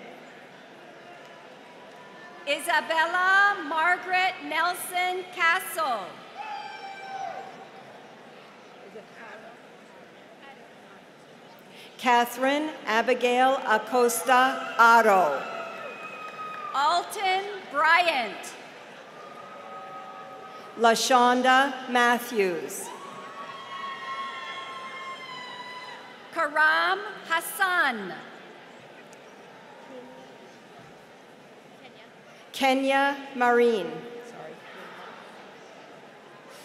Isabella Margaret Nelson Castle. Catherine Abigail Acosta Otto. Alton Bryant. LaShonda Matthews. Karam Hassan. Kenya Marine.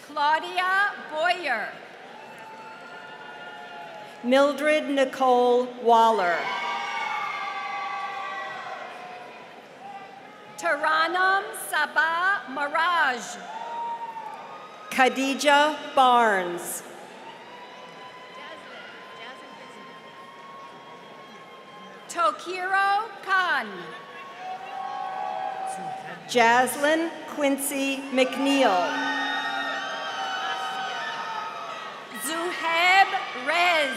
Claudia Boyer. Mildred Nicole Waller. Taranam Sabah Mirage. Khadija Barnes. Tokiro Khan. Jaslyn Quincy McNeil. Zuheb Rez.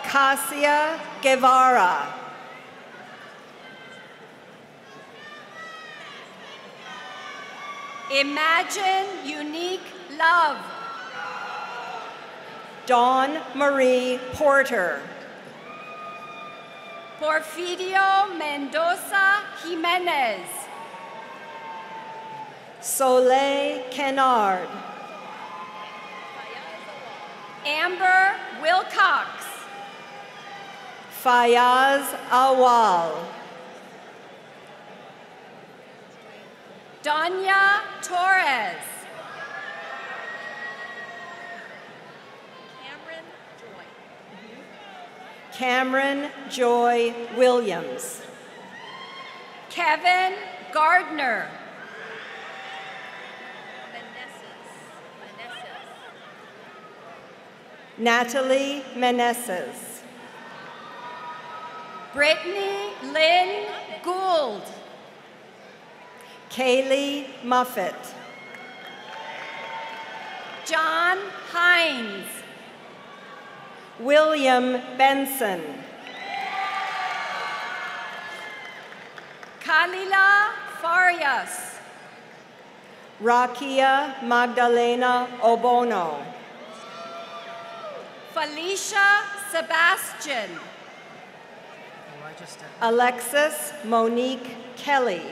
Cassia Guevara. Imagine Unique Love. Dawn Marie Porter. Porfirio Mendoza Jimenez. Soleil Kennard. Amber Wilcox. Fayaz Awal. Danya Torres. Cameron Joy Williams. Kevin Gardner. Natalie Meneses. Brittany Lynn Gould. Kaylee Muffet. John Hines. William Benson. Kalila Farias. Rakia Magdalena Obono. Felicia Sebastian. Alexis Monique Kelly.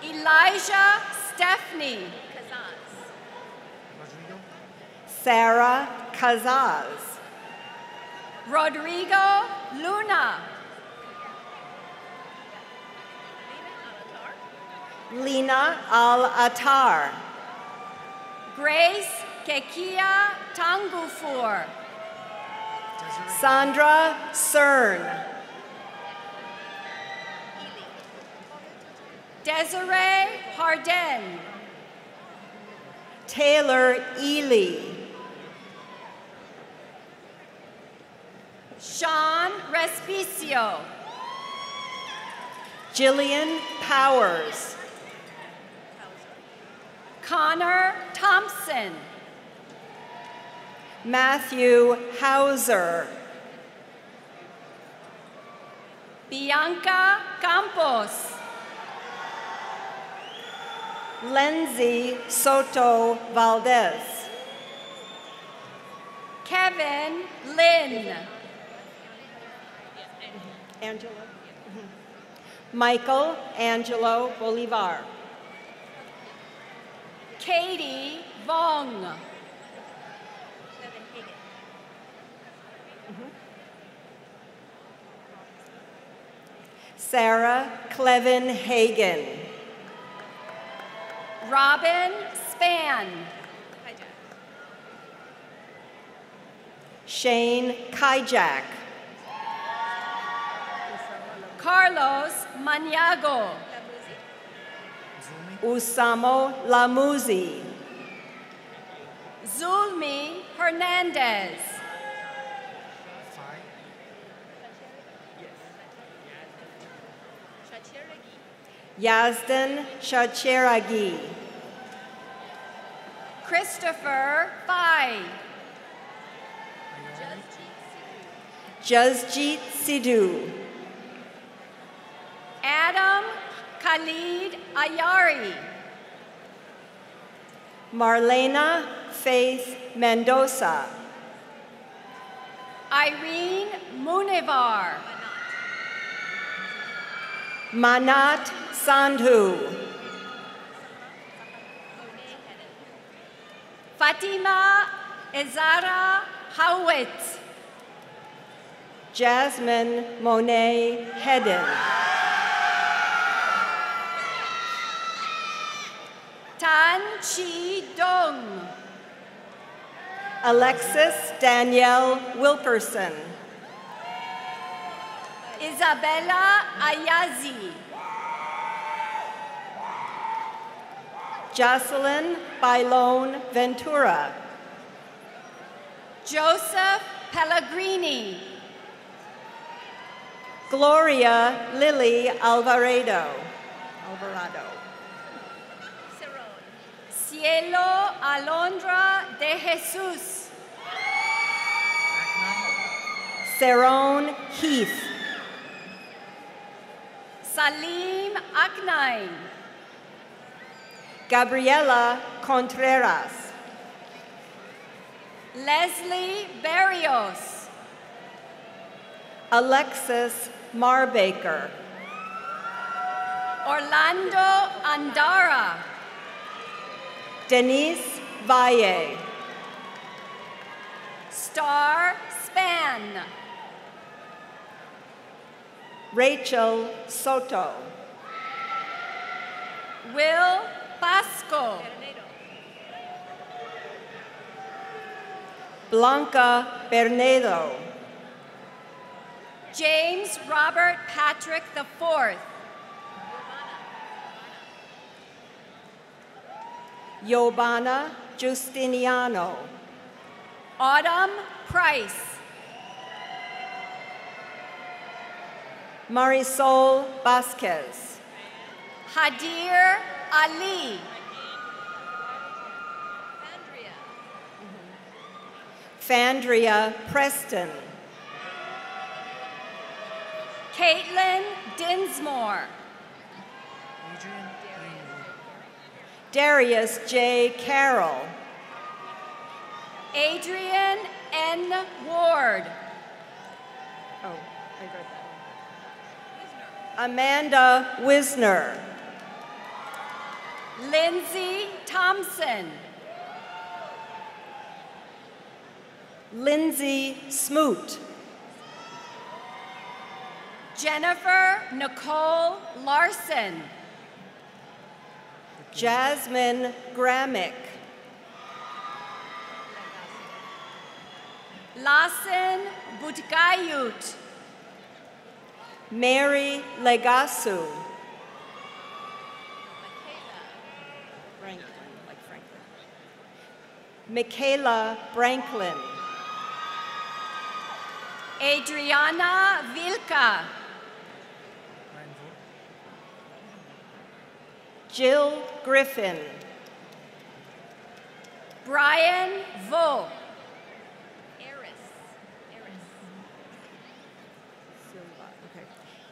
Elijah Stephanie. Sarah Kazaz. Rodrigo Luna. Lina Al-Attar. Grace Kekia Tangufur. Sandra Cern. Desiree Harden. Taylor Ely. Sean Respicio. Jillian Powers. Connor Thompson. Matthew Hauser. Bianca Campos. Lindsay Soto Valdez. Kevin Lynn. Angelo. Michael Angelo Bolivar. Katie Vong. Sarah Clevin Hagen. Robin Span. Shane Kijak. Carlos Maniago. Usamo Lamuzi. Zulmi Hernandez. Yazdan Shacheragi. Christopher Fai. Jazjeet Sidhu. Adam Khalid Ayari. Marlena Faith Mendoza. Irene Munivar. Manat Sandhu. Fatima Izara Howitt. Jasmine Monet Hedden. Tan Chi Dong. Alexis Danielle Wilkerson. Isabella Ayazi. Jocelyn Bailon Ventura. Joseph Pellegrini. Gloria Lily Alvarado. Cielo Alondra de Jesus. Cerrone Heath. Salim Aknain. Gabriela Contreras. Leslie Barrios. Alexis Marbaker. Orlando Andara. Denise Valle. Star Span. Rachel Soto. Will Pasco. Blanca Bernedo. James Robert Patrick IV. Yobana Justiniano. Autumn Price. Marisol Vasquez. Hadir Ali. Fandria Preston. Caitlin Dinsmore. Darius J. Carroll. Adrian N. Ward. Oh, I read that one. Amanda Wisner. Lindsay Thompson. Lindsay Smoot. Jennifer Nicole Larson. Jasmine Gramick. Lassen Butgayut. Mary Legasu. Michaela Branklin. Adriana Vilka. Jill Griffin. Brian Vo.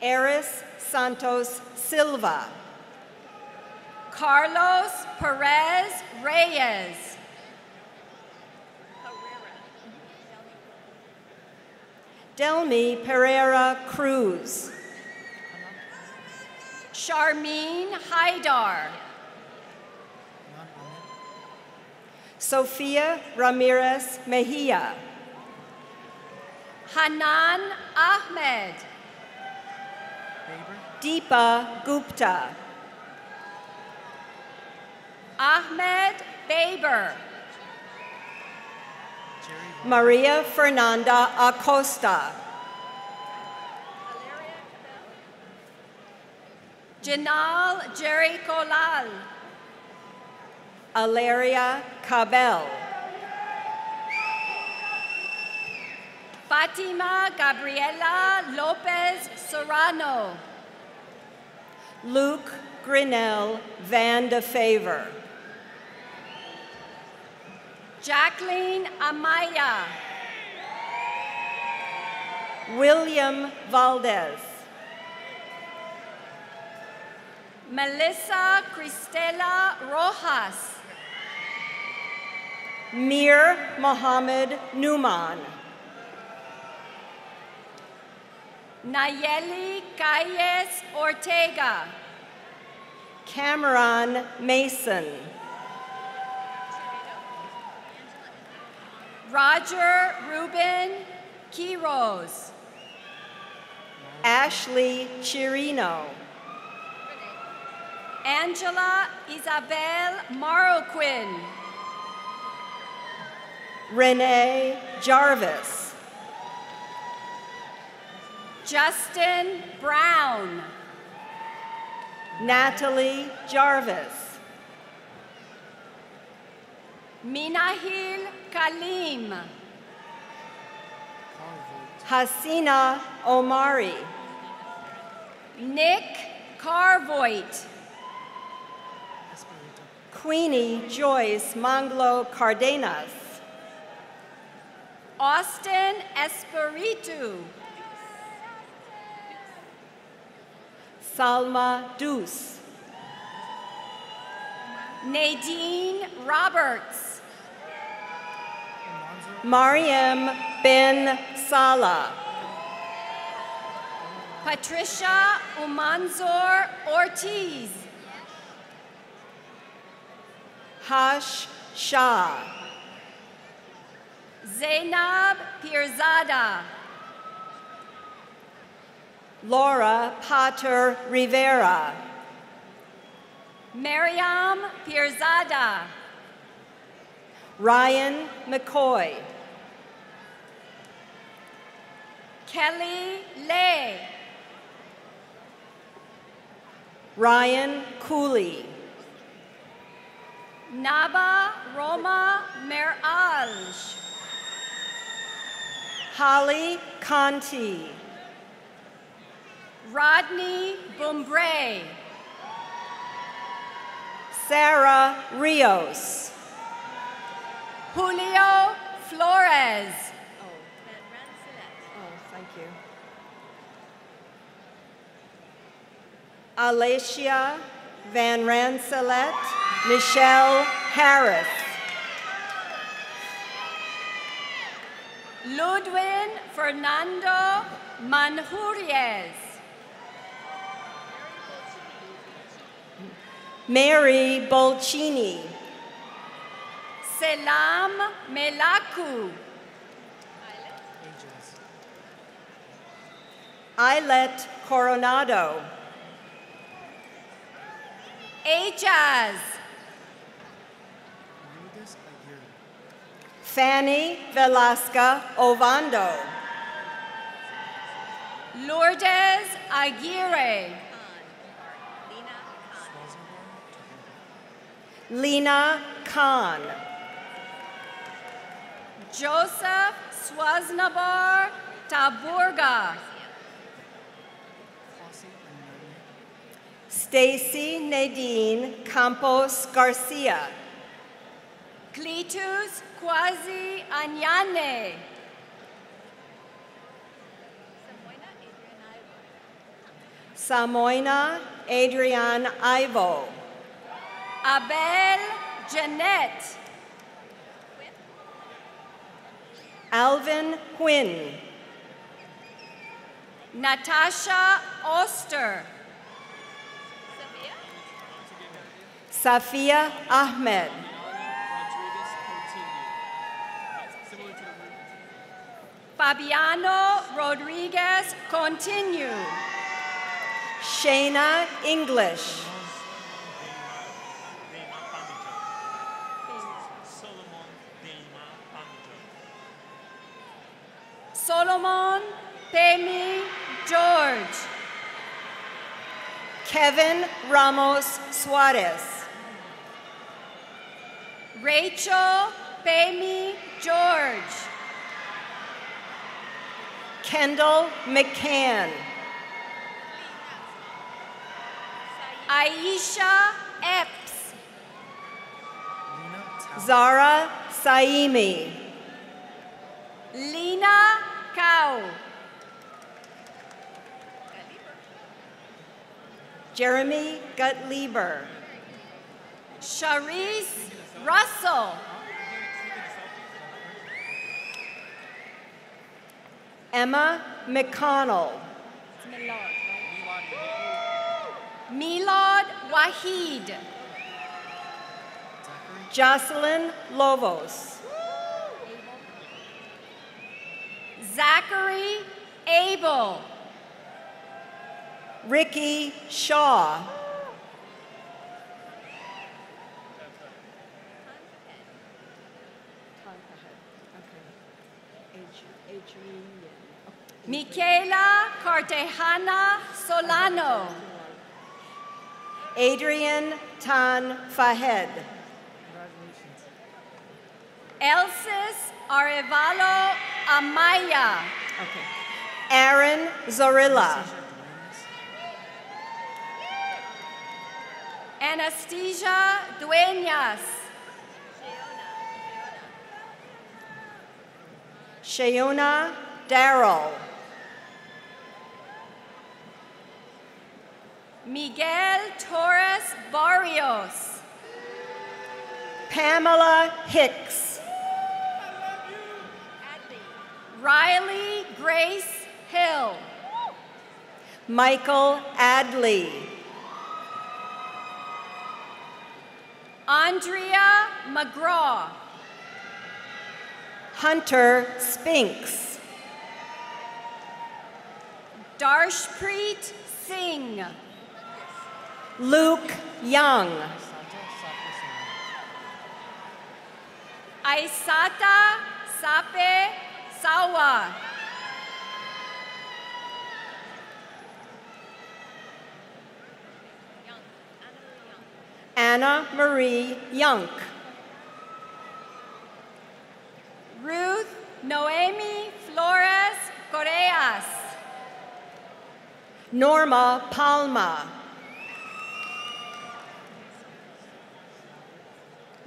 Eris Santos Silva. Carlos Perez Reyes. Delmi Pereira Cruz. Charmine Haidar. Sofia Ramirez Mejia. Hanan Ahmed. Deepa Gupta. Ahmed Baber. Maria Fernanda Acosta. Janal Jericolal. Alaria Cabell. Fatima Gabriela Lopez Serrano. Luke Grinnell Van de Favor. Jacqueline Amaya. William Valdez. Melissa Cristela Rojas. Mir Mohammed Numan. Nayeli Calles Ortega. Cameron Mason. Roger Ruben Quiroz. Ashley Chirino. Angela Isabel Marroquin. Renee Jarvis. Justin Brown. Natalie Jarvis. Minahil Kalim. Hasina Omari. Nick Carvoit. Queenie Joyce Manglo Cardenas. Austin Espiritu. Salma Deuce. Nadine Roberts. Mariam Ben Salah. Patricia Umanzor Ortiz. Hash Shah. Zainab Pirzada. Laura Pater Rivera. Mariam Pirzada. Ryan McCoy. Kelly Lay. Ryan Cooley. Naba Roma Meralj. Holly Conti. Rodney Bumbre. Sarah Rios. Julio Flores. Oh, thank you. Alacia Van Rancelet, Michelle Harris. Ludwin Fernando Manjuriez. Mary Bolcini. Selam Melaku. Islet Coronado. Ajaz. Fanny Velasca Ovando. Lourdes Aguirre. Lena Khan. Joseph Swaznabar Taburga. Stacy Nadine Campos Garcia. Cletus Quasi Anyane. Samoina Adrian Ivo. Abel Jeanette. Alvin Quinn. Natasha Oster. Safia Ahmed. Fabiano Rodriguez Continue. Shayna English. Solomon Pemi George. Kevin Ramos Suarez. Rachel Pemi George. Kendall McCann. Aisha Epps. Zara Saimi. Lina Kao. Jeremy Gutlieber. Sharice Russell. Emma McConnell. Milad Wahid. Jocelyn Lovos. Zachary Abel. Ricky Shaw. Michaela Cartejana Solano. Adrian Tan Fahed. Elsis Arevalo Amaya. Aaron Zorilla. Anastasia Dueñas. Shayona Darrell. Miguel Torres Barrios. Pamela Hicks. Riley Grace Hill. Michael Adley. Andrea McGraw. Hunter Spinks. Darshpreet Singh. Luke Young. Aisata Sape Sawa. Anna Marie Younk. Ruth Noemi Flores Correas. Norma Palma.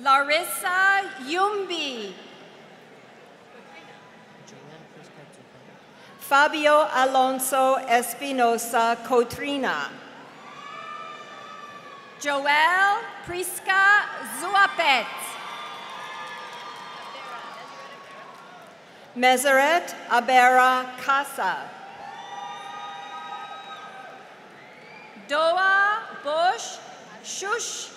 Larissa Yumbi. Fabio Alonso Espinosa Cotrina. Joel Priska Zuapet. Meseret Abera Casa. Doa Bush Shush.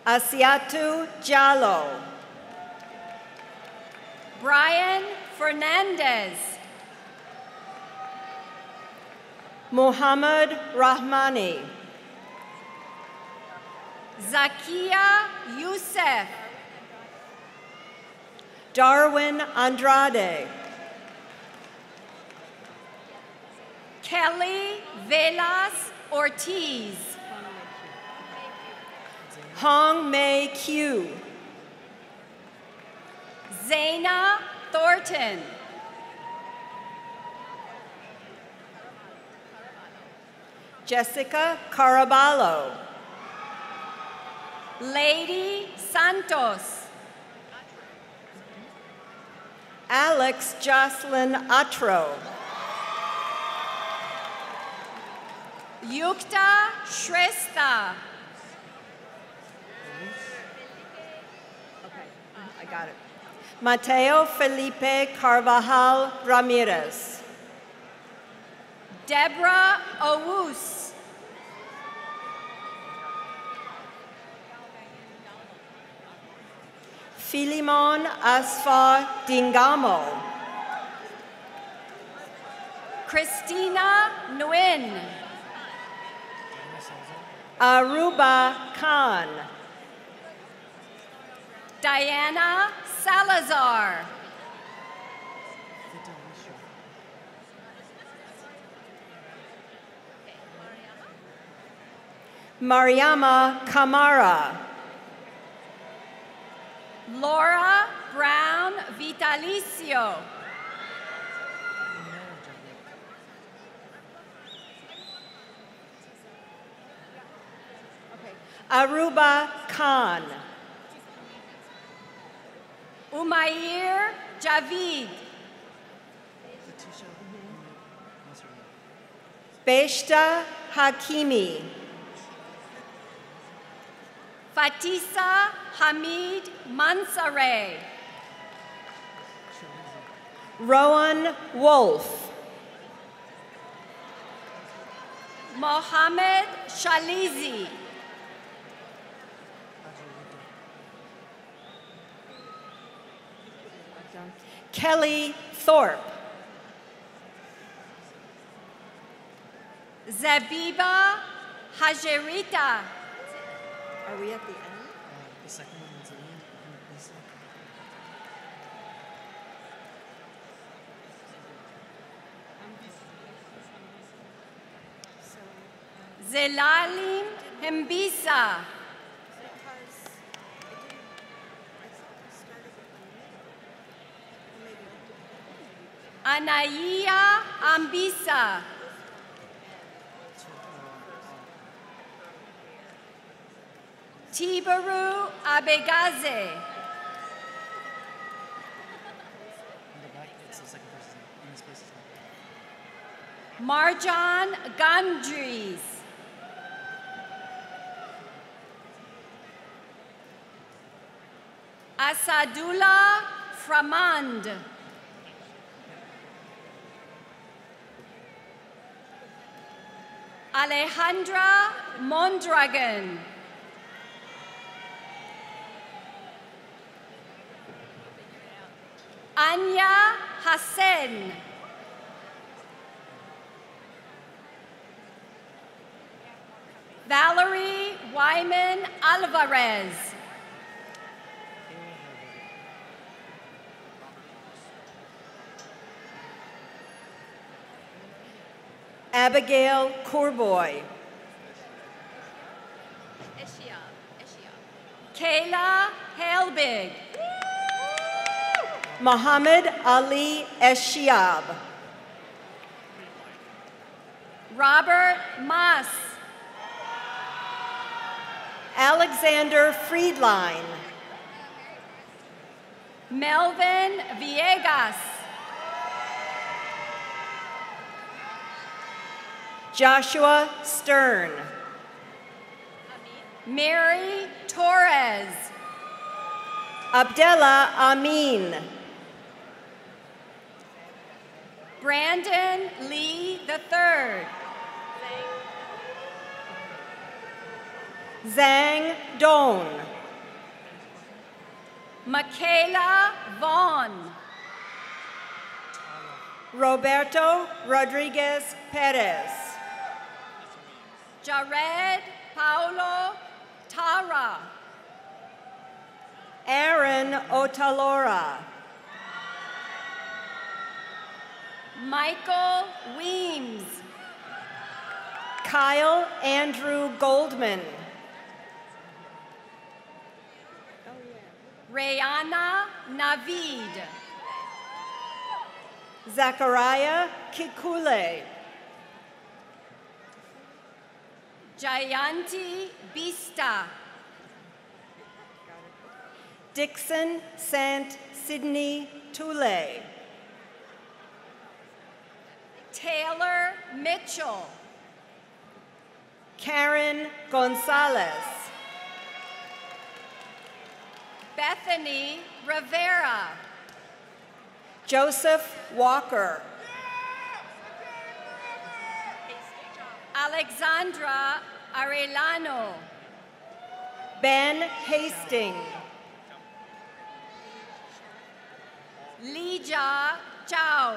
Asiatu Jallo. Brian Fernandez. Muhammad Rahmani. Zakia Youssef. Darwin Andrade. Kelly Velas Ortiz. Hong Mei Q. Zaina Thornton. Jessica Caraballo. Lady Santos. Alex Jocelyn Atro. Yukta Shrestha. Okay, I got it. Mateo Felipe Carvajal Ramirez. Deborah Owus. Filimon Asfa Dingamo. Christina Nguyen. Aruba Khan. Diana Salazar. Mariama Kamara. Laura Brown Vitalicio. Aruba Khan. Umair Javid. Beshta Hakimi. Fatisa Hamid Mansare. Rowan Wolf. Mohammed Shalizi. Kelly Thorpe. Zabiba Hajerita. Are we at the end? The second one is at the end. Zelalim Hembisa. Anaya Ambisa. Tibaru Abegaze. In the back, it's the second person's name. In this place is Marjan Gandries. Asadullah Framand. Alejandra Mondragon. Anya Hassan. Valerie Wyman Alvarez. Abigail Corboy. Kayla Helbig. Muhammad Ali Eshiab. Robert Mas. Alexander Friedline. Melvin Villegas. Joshua Stern. Mary Torres. Abdullah Amin. Brandon Lee III. Zhang Dong. Michaela Vaughn. Roberto Rodriguez Perez. Jared Paulo Tara. Aaron Otalora. Michael Weems. Kyle Andrew Goldman. Rayana Navid. Zachariah Kikule. Jayanti Bista. Dixon Sant Sydney Tule. Taylor Mitchell. Karen Gonzalez. Bethany Rivera. Joseph Walker. Alexandra Arellano. Ben Hastings. Lija Chow.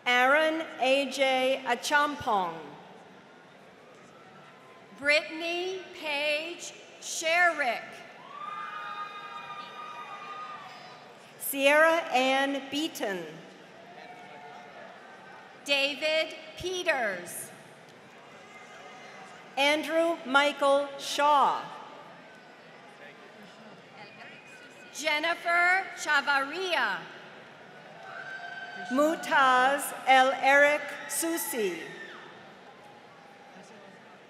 Aaron A.J. Achampong. Brittany Page Sherrick. Sierra Ann Beaton. David Peters. Andrew Michael Shaw. Jennifer Chavaria. Mutaz El Eric Susi.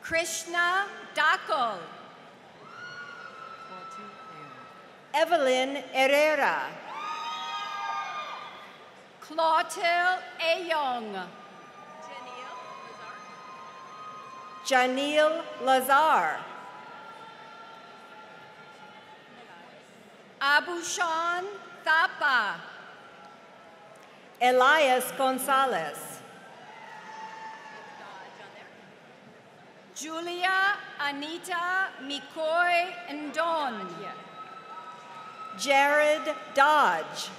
Krishna Dakol. Evelyn Herrera. Clotil Ayong. Janil Lazar. Abushan Thapa. Elias Gonzalez. Julia Anita Mikoy Ndon. Jared Dodge.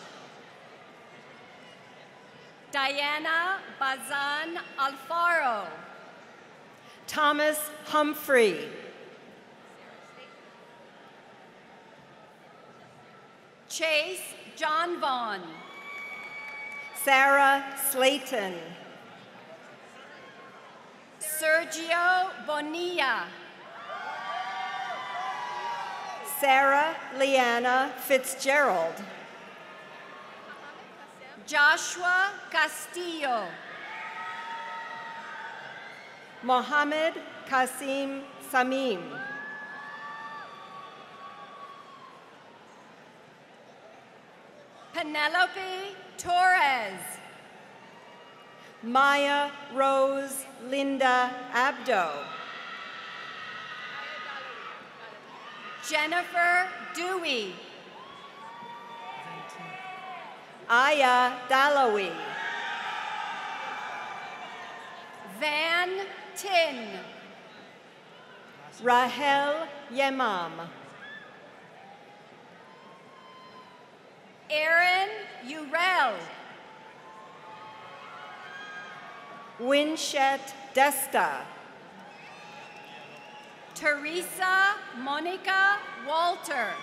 Diana Bazan Alfaro. Thomas Humphrey. Chase John Vaughn. Sarah Slayton. Sergio Bonilla. Sarah Leanna Fitzgerald. Joshua Castillo. Mohammed Kasim Samim. Penelope Torres. Maya Rose Linda Abdo. Jennifer Dewey. Aya Dalawi. Van Tin. Rahel Yemam. Aaron Urel. Winshet Desta. Teresa Monica Walter.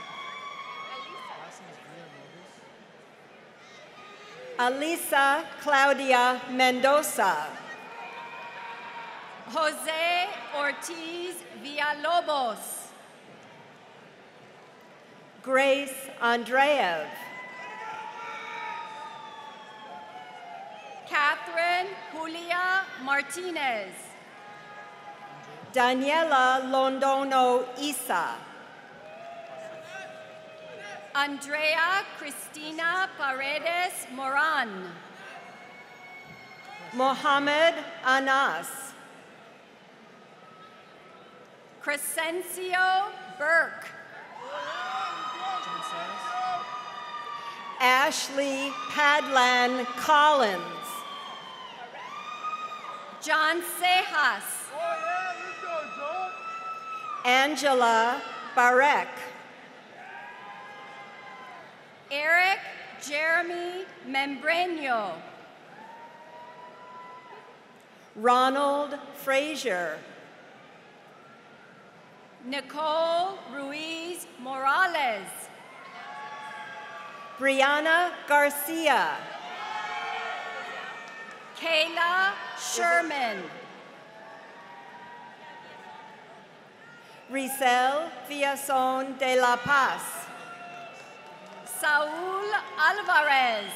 Alisa Claudia Mendoza. Jose Ortiz Villalobos. Grace Andreev. Catherine Julia Martinez. Daniela Londono Isa. Andrea Cristina Paredes Moran. Mohammed Anas. Crescencio Burke. Ashley Padlan Collins. John Cejas. Angela Barek. Eric Jeremy Membreño. Ronald Frazier. Nicole Ruiz Morales. Brianna Garcia. Kayla Sherman. Risel Villazón de la Paz. Saul Alvarez.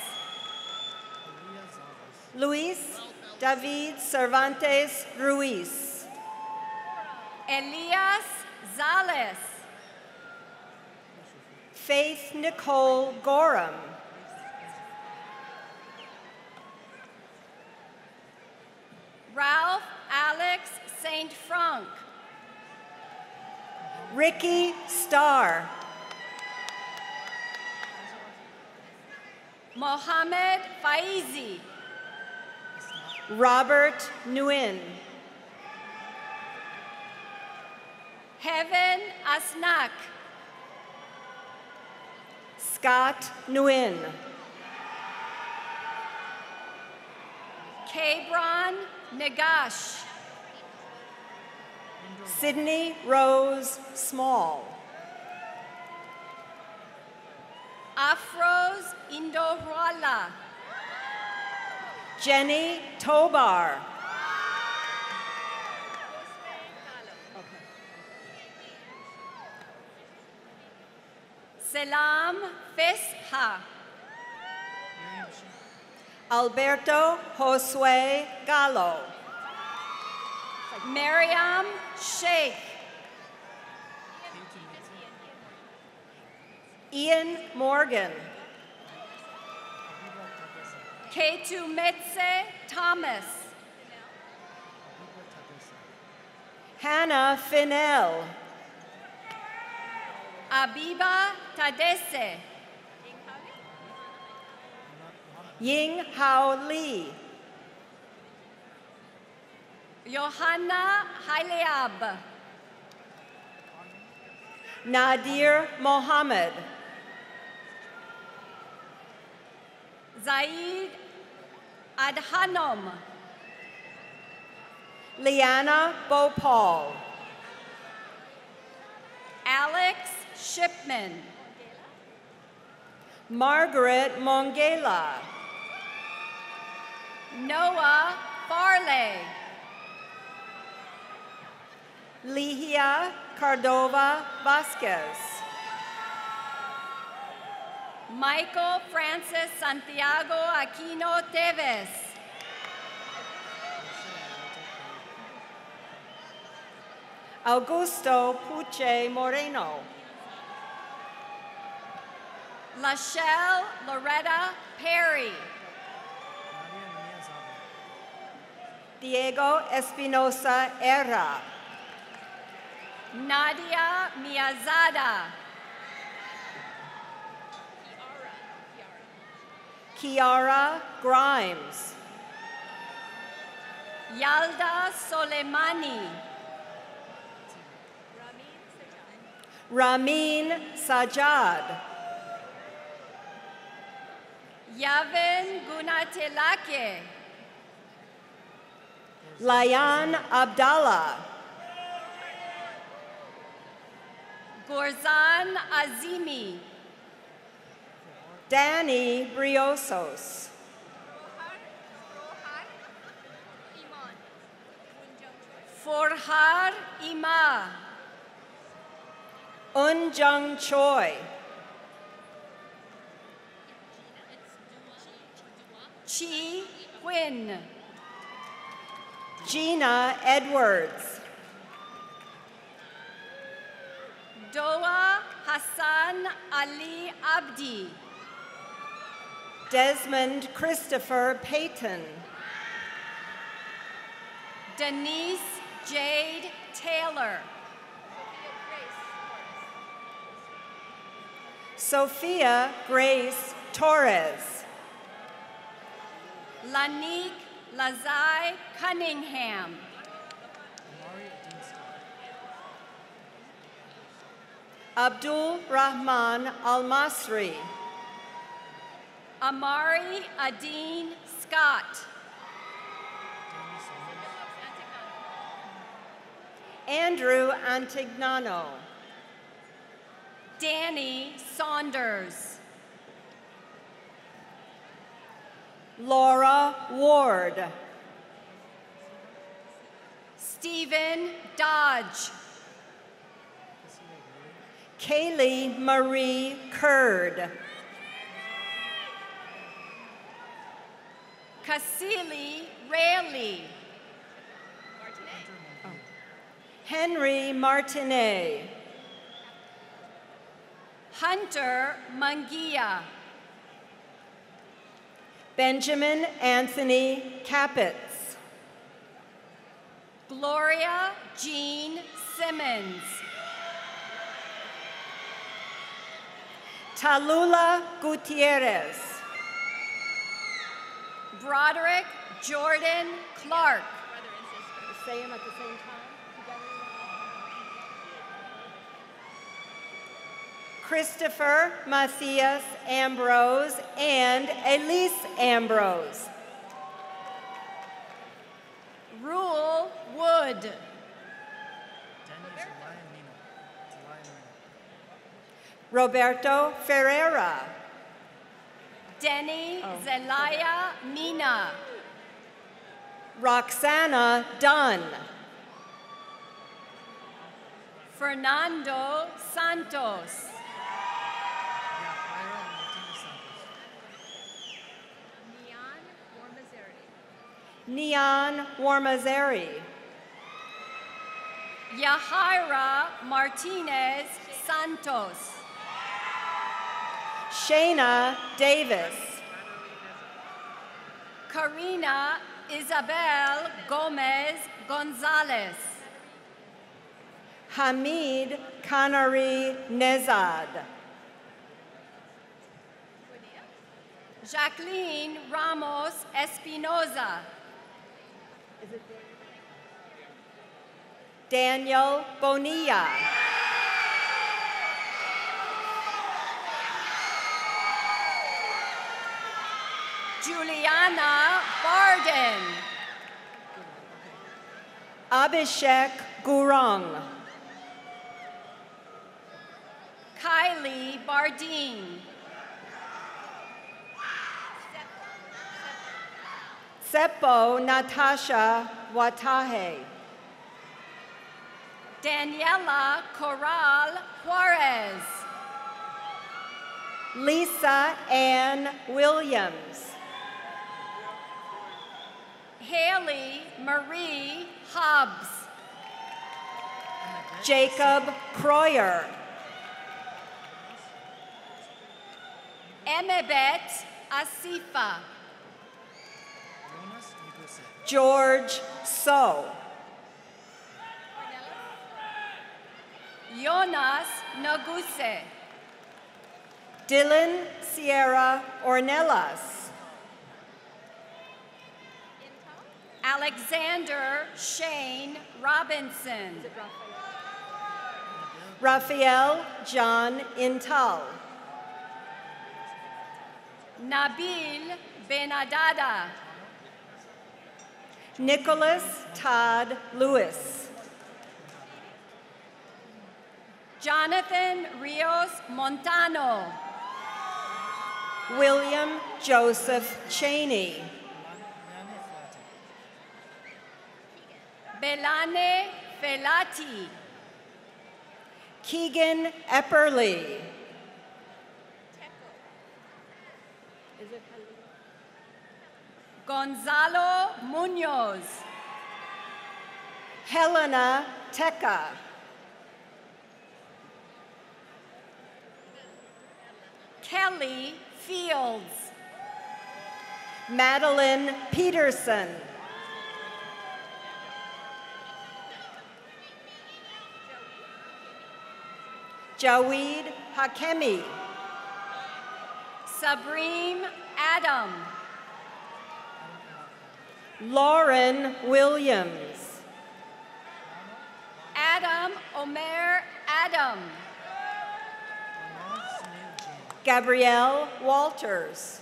Luis David Cervantes Ruiz. Elias Zales. Faith Nicole Gorham. Ralph Alex St. Frank. Ricky Starr. Mohammed Faizi. Robert Nguyen. Heaven Asnak. Scott Nguyen. Kabron Nagash. Sydney Rose Small. Afros Indohuala. Jenny Tobar. Selam Fesha. Alberto Josue Gallo. Miriam Sheikh. Ian Morgan. Ketumetse Thomas. Hannah Finnell. Abiba Tadese. Ying Hao Lee. Johanna Haileab. Nadir Mohammed. Zaid Adhanom. Liana Bhopal. Alex Shipman. Margaret Mongela. Noah Farley. Lihia Cardova Vasquez. Michael Francis Santiago Aquino Teves. Augusto Puche Moreno. Lachelle Loretta Perry. Diego Espinosa Era. Nadia Miazada. Kiara Grimes. Yalda Soleimani. Ramin Sajad. Yavin Gunatelake. Layan Abdallah. Gorzan Azimi. Danny Briosos. Forhar Ima. Unjung Choi. Chi Quinn. Gina Edwards. Abdoa Hassan Ali Abdi. Desmond Christopher Payton. Denise Jade Taylor. Sophia Grace Torres. Lanique Lazai Cunningham. Abdul Rahman Al-Masri. Amari Adine Scott. Andrew Antignano. Danny Saunders. Laura Ward. Stephen Dodge. Kaylee Marie Curd. Cassili Rayleigh. Henry Martinet. Hunter Mungia. Benjamin Anthony Capitz. Gloria Jean Simmons. Tallulah Gutierrez. Broderick Jordan Clark. Say them at the same time. Christopher Macias Ambrose and Elise Ambrose. Rule Wood. Roberto Ferreira. Denny Zelaya Mina. Roxana Dunn. Fernando Santos. Neon Warmazeri. Yahaira Martinez Santos. Shayna Davis. Karina Isabel Gomez Gonzalez. Hamid Kanari Nezad. Jacqueline Ramos Espinoza. Daniel Bonilla. Juliana Barden. Abhishek Gurung. Kylie Bardeen. Seppo Natasha Watahe. Daniela Corral Juarez. Lisa Ann Williams. Haley Marie Hobbs. Jacob Croyer. Emebet Asifa. George So. Jonas Naguse. Dylan Sierra Ornelas. Alexander Shane Robinson. Raphael John Intal. Nabil Benadada. Nicholas Todd Lewis. Jonathan Rios Montano. William Joseph Cheney. Belane Felati. Keegan Epperly. Gonzalo Munoz. Helena Teca. Kelly Fields. Madeline Peterson. Jaweed Hakemi. Sabreem Adam. Lauren Williams. Adam Omer Adam. Gabrielle Walters.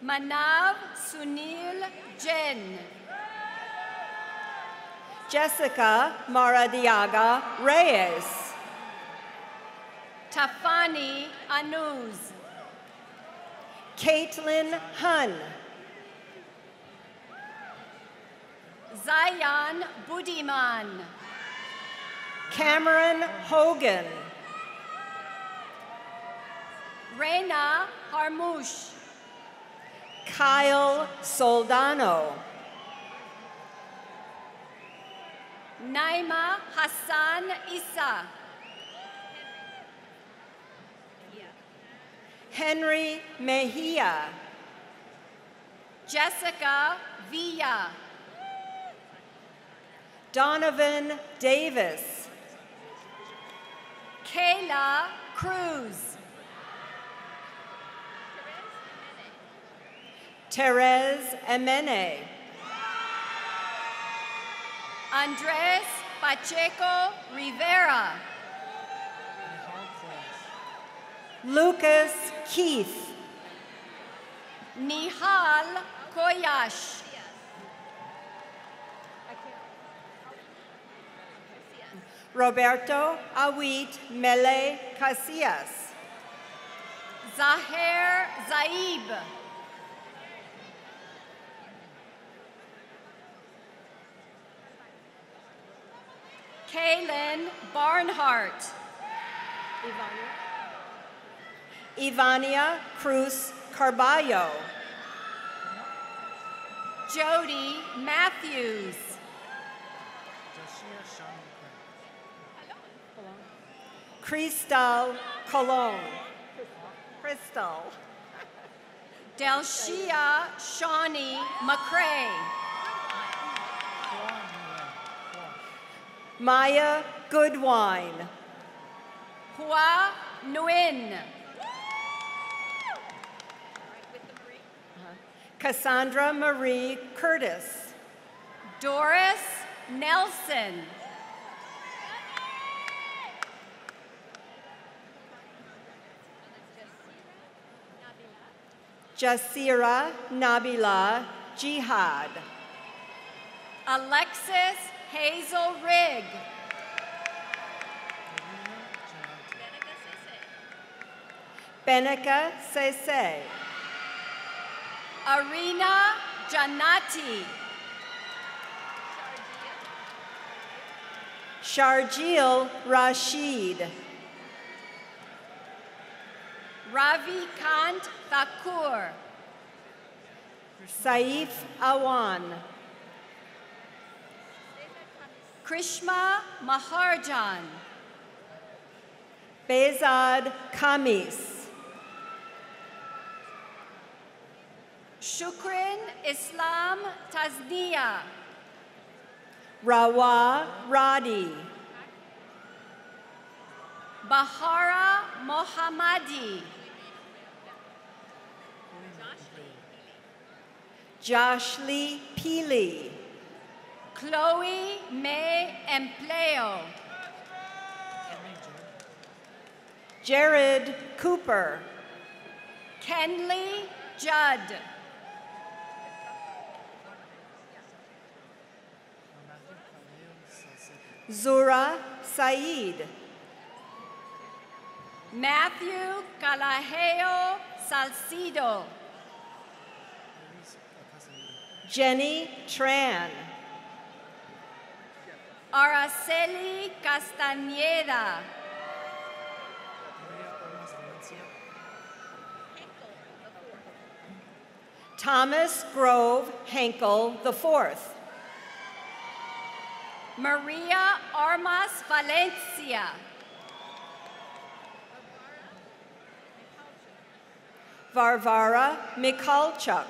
Manav Sunil Jain. Jessica Maradiaga Reyes. Tafani Anuz. Caitlin Hun. Zayan Budiman. Cameron Hogan. Reina Harmouche. Kyle Soldano. Naima Hassan Issa. Henry Mejia. Jessica Villa. Donovan Davis. Kayla Cruz. Therese Emene. Andres Pacheco Rivera. Lucas Keith. Nihal Koyash. Roberto Awit Mele Casillas. Zaher Zaib. Kaylin Barnhart. Ivania Cruz Carballo. Jody Matthews. Cristal Colon. Crystal. Delshia Shawnee McCrae. Maya Goodwine. Hua Nguyen. Cassandra Marie Curtis. Doris Nelson. Jasira Nabila Jihad. Alexis Hazel Rigg. Benica Sese. Arena Janati. Sharjeel Rashid. Ravi Kant Thakur. Saif Awan. Krishma Maharjan. Bezad Kamis. Shukrin Islam Taznia. Rawa Radi. Bahara Mohammadi. Joshly Pili. Chloe May Empleo. Jared Cooper. Kenley Judd. Zura Said. Matthew Calajeo Salcido. Jenny Tran. Araceli Castañeda. Thomas Grove Henkel IV. Maria Armas Valencia. Varvara Mikalchuk.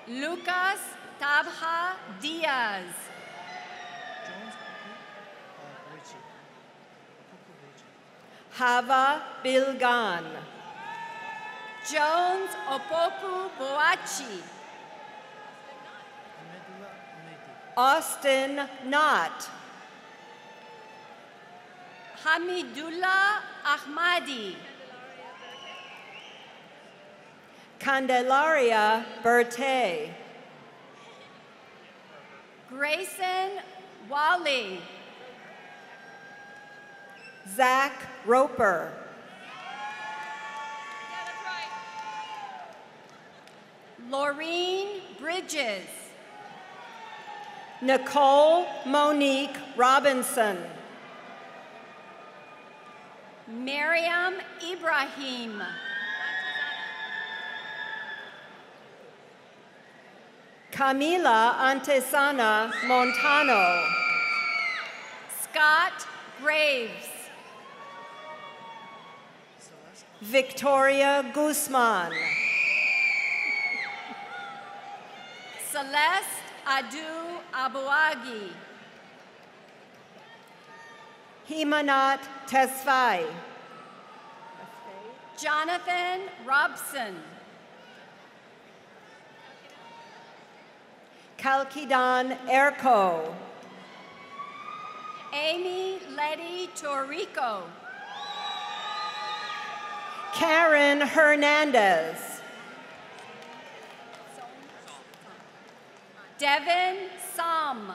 Lucas Tabha Diaz. Hava Bilgan. Jones Opoku Boachi. Austin Knott. Hamidullah Ahmadi. Candelaria Bertay. Grayson Wally. Zach Roper. Laureen Bridges. Nicole Monique Robinson. Miriam Ibrahim. Camila Antesana Montano. Scott Graves. Victoria Guzman. Celeste Adu Abuagi. Himanat Tesfai. Jonathan Robson. Kalkidan Erko. Amy Letty Torrico. Karen Hernandez. Devin Sam.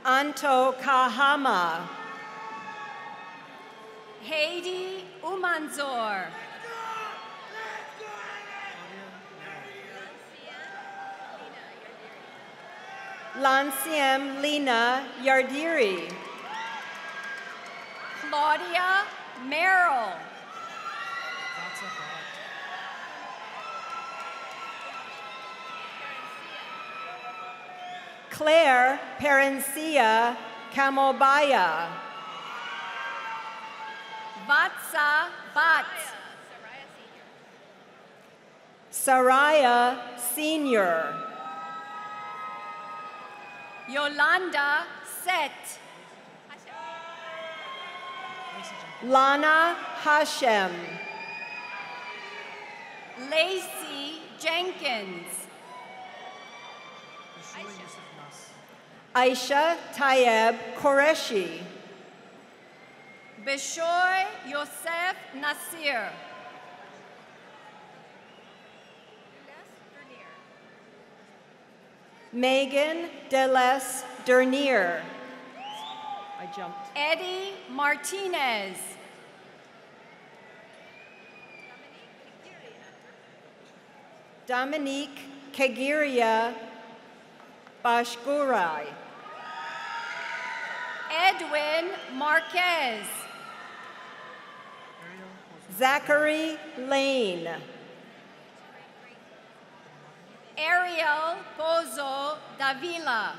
Anto Kahama. Haiti Umanzor. Lansiem Lina Yardiri. Claudia Merrill. Claire Perencia Camobaya. Vatsa Bat. Saraya Senior. Yolanda Set. Lana Hashem. Lacey Jenkins. Aisha Tayeb Qureshi. Bishoy Yosef Nasir. Megan Deles Dernier. I jumped. Eddie Martinez. Dominique Kagiria Bashgurai. Edwin Marquez. Zachary Lane. Ariel Pozo Davila.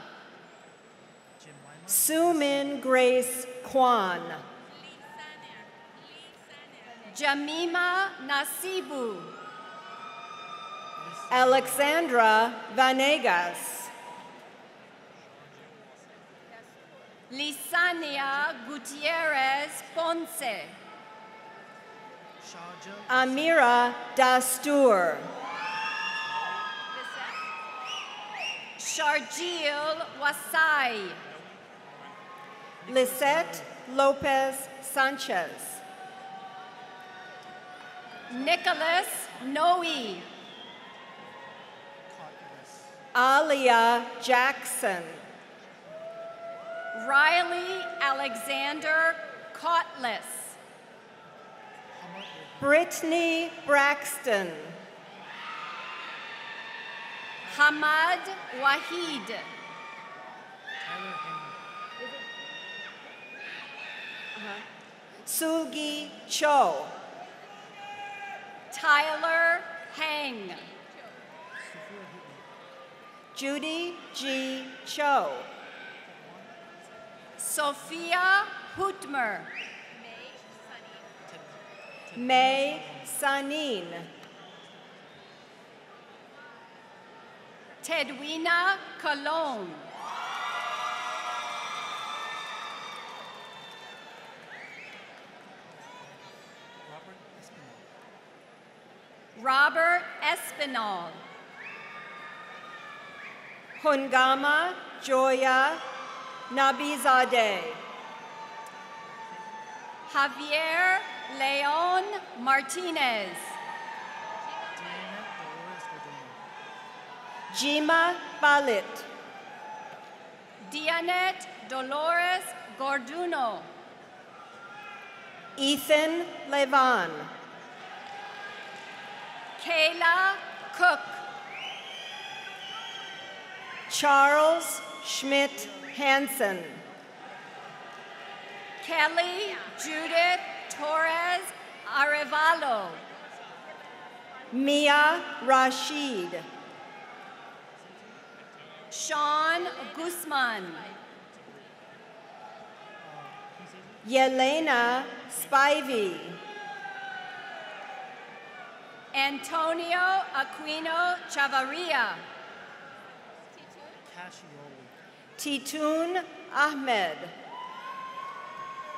Sumin Grace Kwan. Jamima Nasibu. Alexandra Vanegas. Lisania Gutierrez Ponce. Amira Dastur. Sharjil Wasai. Lisette Lopez Sanchez. Nicholas Noe. Alia Jackson. Riley Alexander Cottless. Brittany Braxton. Hamad Wahid. Sulgi Cho. Tyler Hang. Judy G. Cho. Sophia Hutmer. May Sanin. Tedwina Colon. Robert Espinal. Hungama Joya Nabizadeh. Javier Leon Martinez. Jima Balit. Dianet Dolores Gorduno. Ethan Levan. Kayla Cook. Charles Schmidt Hansen. Kelly Judith Torres Arevalo. Mia Rashid. Sean Guzman. Yelena Spivey. Antonio Aquino Chavarria. Titun Ahmed.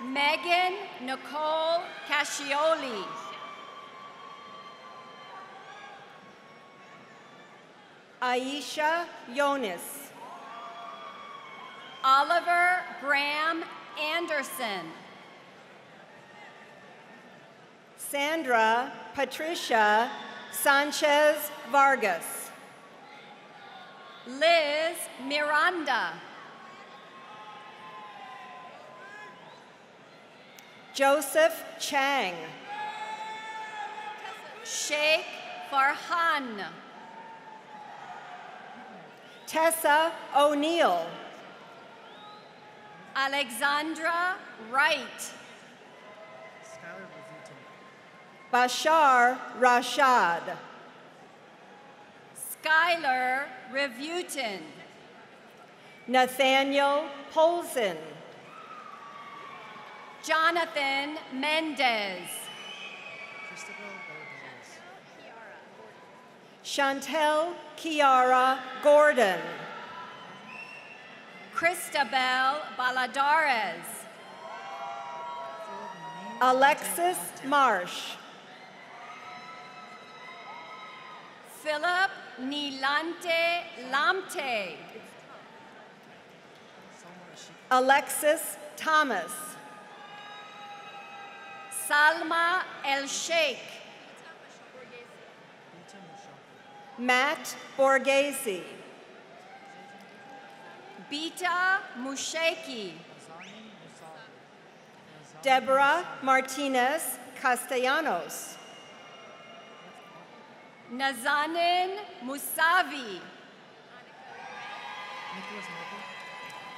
Megan Nicole Cascioli. Aisha Yonis. Oliver Graham Anderson. Sandra Patricia Sanchez Vargas. Liz Miranda. Joseph Chang. Sheikh Farhan. Tessa O'Neill. Alexandra Wright. Bashar Rashad. Skylar Revutin. Nathaniel Polson. Jonathan Mendez. Chantel Kiara Gordon. Christabel Baladares. Alexis Marsh. Philip Nilante Lamte. Alexis Thomas. Salma El Sheikh. Matt Borghese. Bita Musheki. Deborah Martinez Castellanos. Nazanin Musavi.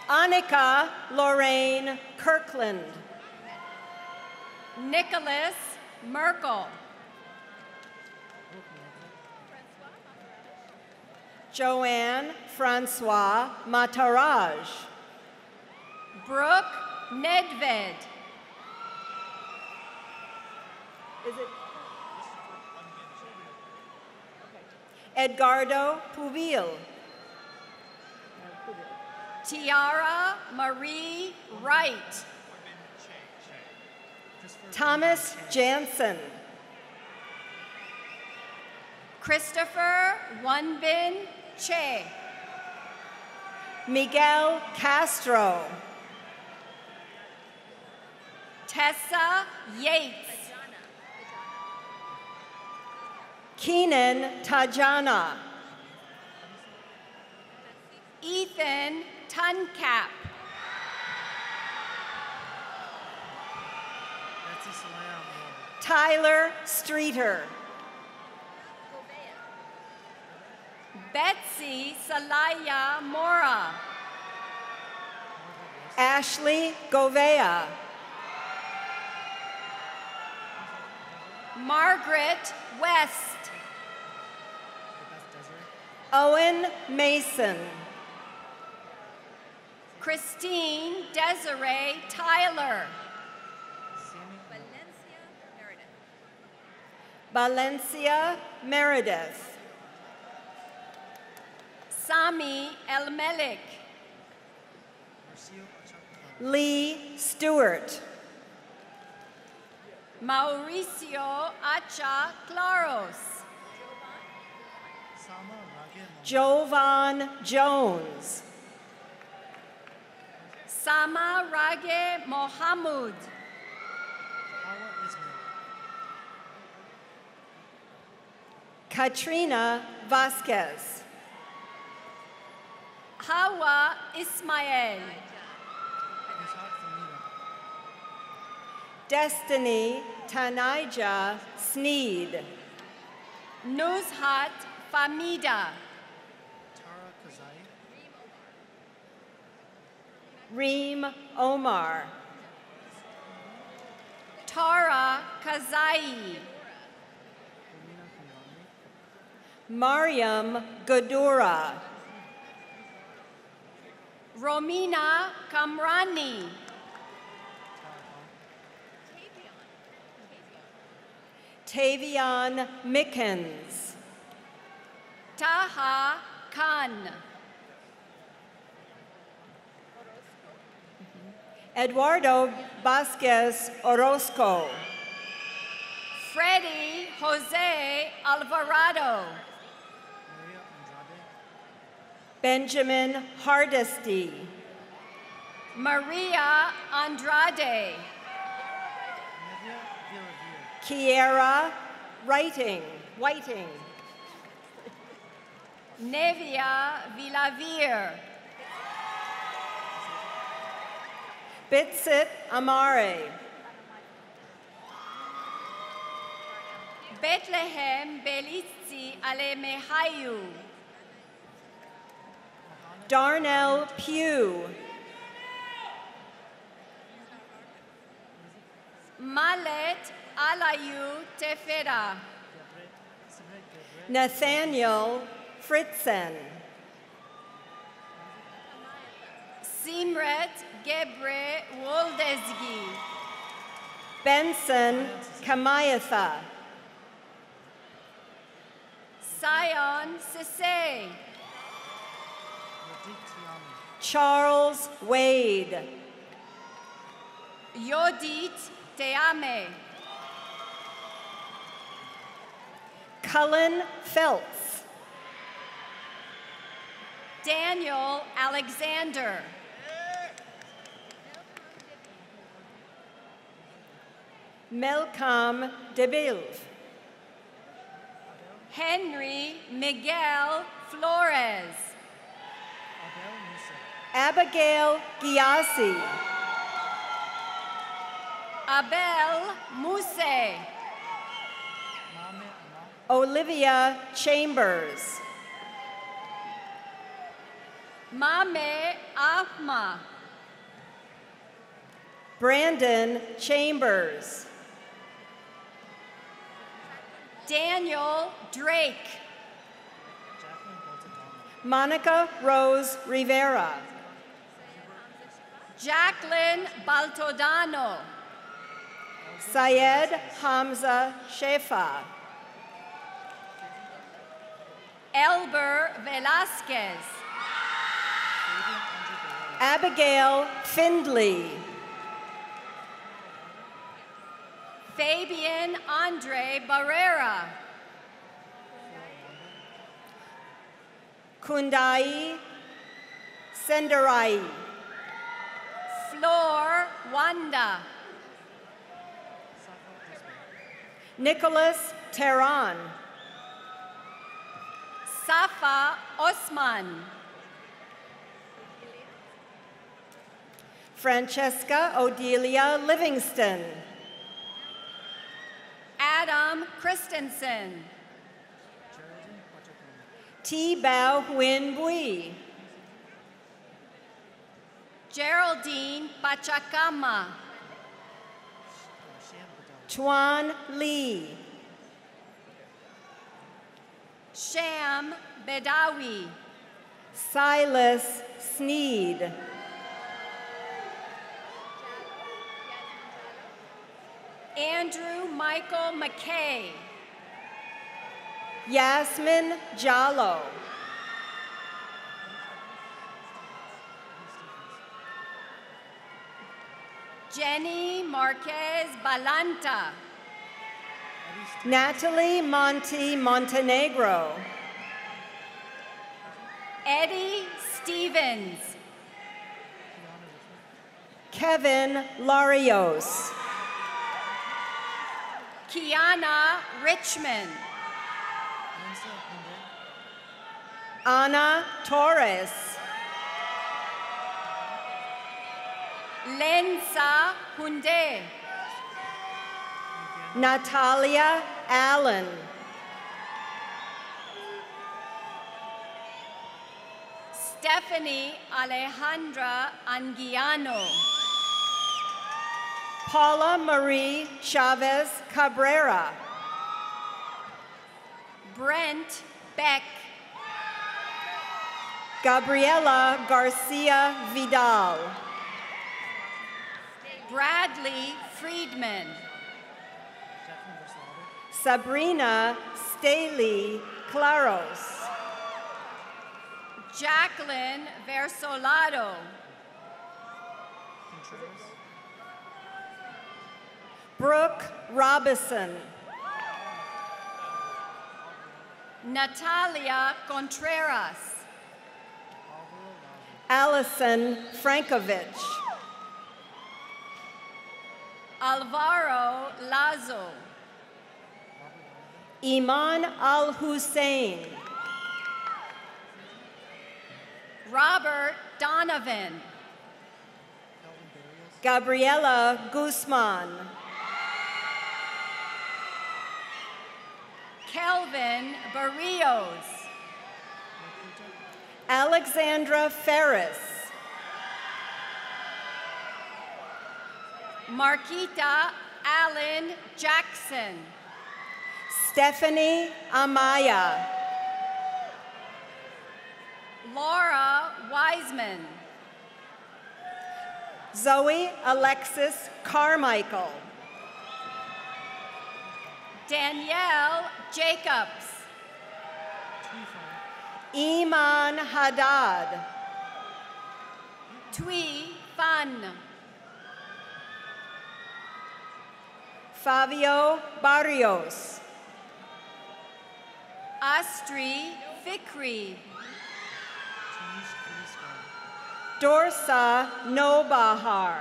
Annika Lorraine Kirkland. Nicholas Merkel. Joanne Francois Mataraj. Brooke Nedved. Is it? Edgardo Pubil. Tiara Marie Wright. Thomas Jansen. Christopher Wonbin Che. Miguel Castro. Tessa Yates. Keenan Tajana. Ethan Tuncap. Tyler Streeter. Betsy Salaya Mora. Ashley Govea. Margaret West. Owen Mason. Christine Desiree Tyler. Valencia Meredith. Sami El-Melik. Lee Stewart. Mauricio Acha Claros. Jovan Jones. Sama Rage Mohamud. Katrina Vasquez. Hawa Ismael. Destiny Tanaija Sneed. Nuzhat Famida. Reem Omar. Tara Kazai. Mariam Gadura. Romina Kamrani. Tavion Mickens. Taha Khan. Eduardo Vasquez Orozco. Freddy Jose Alvarado. Benjamin Hardesty. Maria Andrade. Kiera Whiting. Nevia Villavir. Bitsit Amare. Bethlehem Belitzi Alemehayu. Darnell Pugh. Malet Alayu Tefera. Nathaniel Fritzen. Simret Gebre Woldesgi. Benson Kamayatha. Sion Sese. Charles Wade. Yodit Teame. Cullen Phelps. Daniel Alexander. Melcom DeBilve. Henry Miguel Flores. Abigail Giassi. Abel Muse. Olivia Chambers. Mame Ahma. Brandon Chambers. Daniel Drake. Monica Rose Rivera. Jacqueline Baltodano. Syed Hamza Shefa. Elber Velasquez. Abigail Findley. Fabian Andre Barrera. Kundai Sendarai. Flor Wanda. Nicholas Tehran. Safa Osman. Francesca Odelia Livingston. Adam Christensen. T. Bao Huyen Bui. Geraldine Pachacama. Tuan Lee. Sham Bedawi. Silas Sneed. Andrew Michael McKay. Yasmin Jallo. Jenny Marquez Balanta. Natalie Monti Montenegro. Eddie Stevens. Kevin Larios. Kiana Richmond. Ana Torres. Lensa Hunde. Natalia Allen. Stephanie Alejandra Anguiano. Paula Marie Chavez Cabrera. Brent Beck. Gabriela Garcia Vidal. Bradley Friedman. Sabrina Staley Claros. Jacqueline Versolado. Brooke Robison. Natalia Contreras. Allison Frankovich. Alvaro Lazo. Iman Al Hussein. Robert Donovan. Gabriela Guzman. Kelvin Barrios. Alexandra Ferris. Marquita Allen Jackson. Stephanie Amaya. Laura Wiseman. Zoe Alexis Carmichael. Danielle Jacobs. Iman Haddad. Tui Fan. Fabio Barrios. Astri Fikri. Dorsa Nobahar.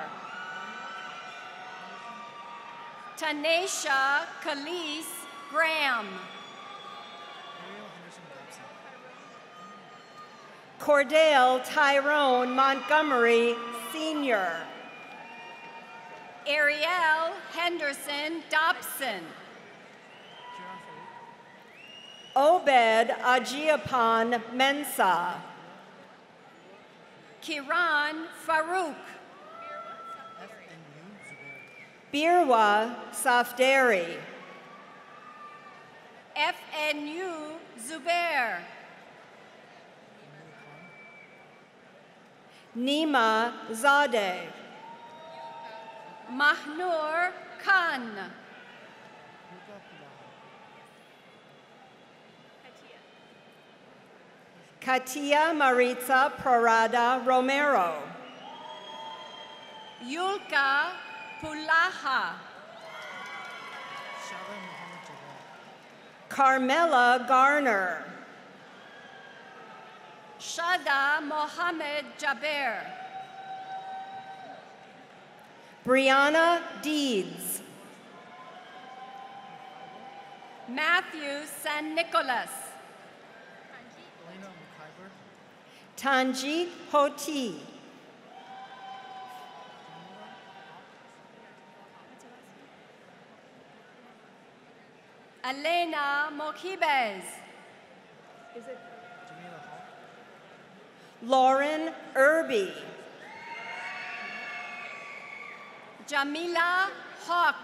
Tanisha Khalees Graham. Cordell Tyrone Montgomery Sr. Ariel Henderson Dobson. Obed Ajiapan Mensah. Kiran Farouk. Birwa Safdari. FNU Zubair. Nima Zadeh. Mahnur Khan. Katia Maritza Prorada Romero. Yulka Pulaha. Carmela Garner. Shada Mohammed Jaber. Brianna Deeds. Matthew San Nicolas. Tanjit Hoti. Elena Mojibez. Lauren Irby. Jamila Hawk.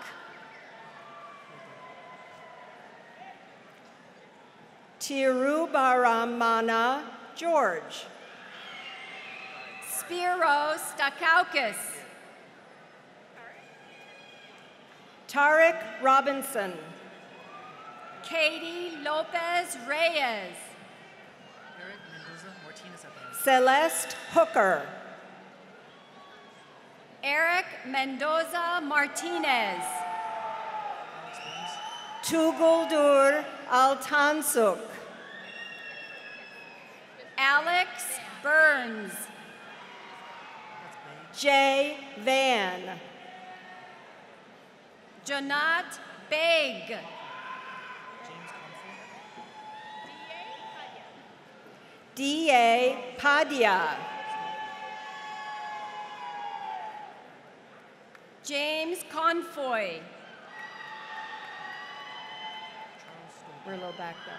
Tirubaramana George. Spiro Stakaukis. Tarek Robinson. Katie Lopez Reyes. Celeste Hooker. Eric Mendoza Martinez. Tuguldur Altansuk. Alex Burns. Jay Van. Janat Beg. D.A. Padia. James Confoy. We're a little backed up.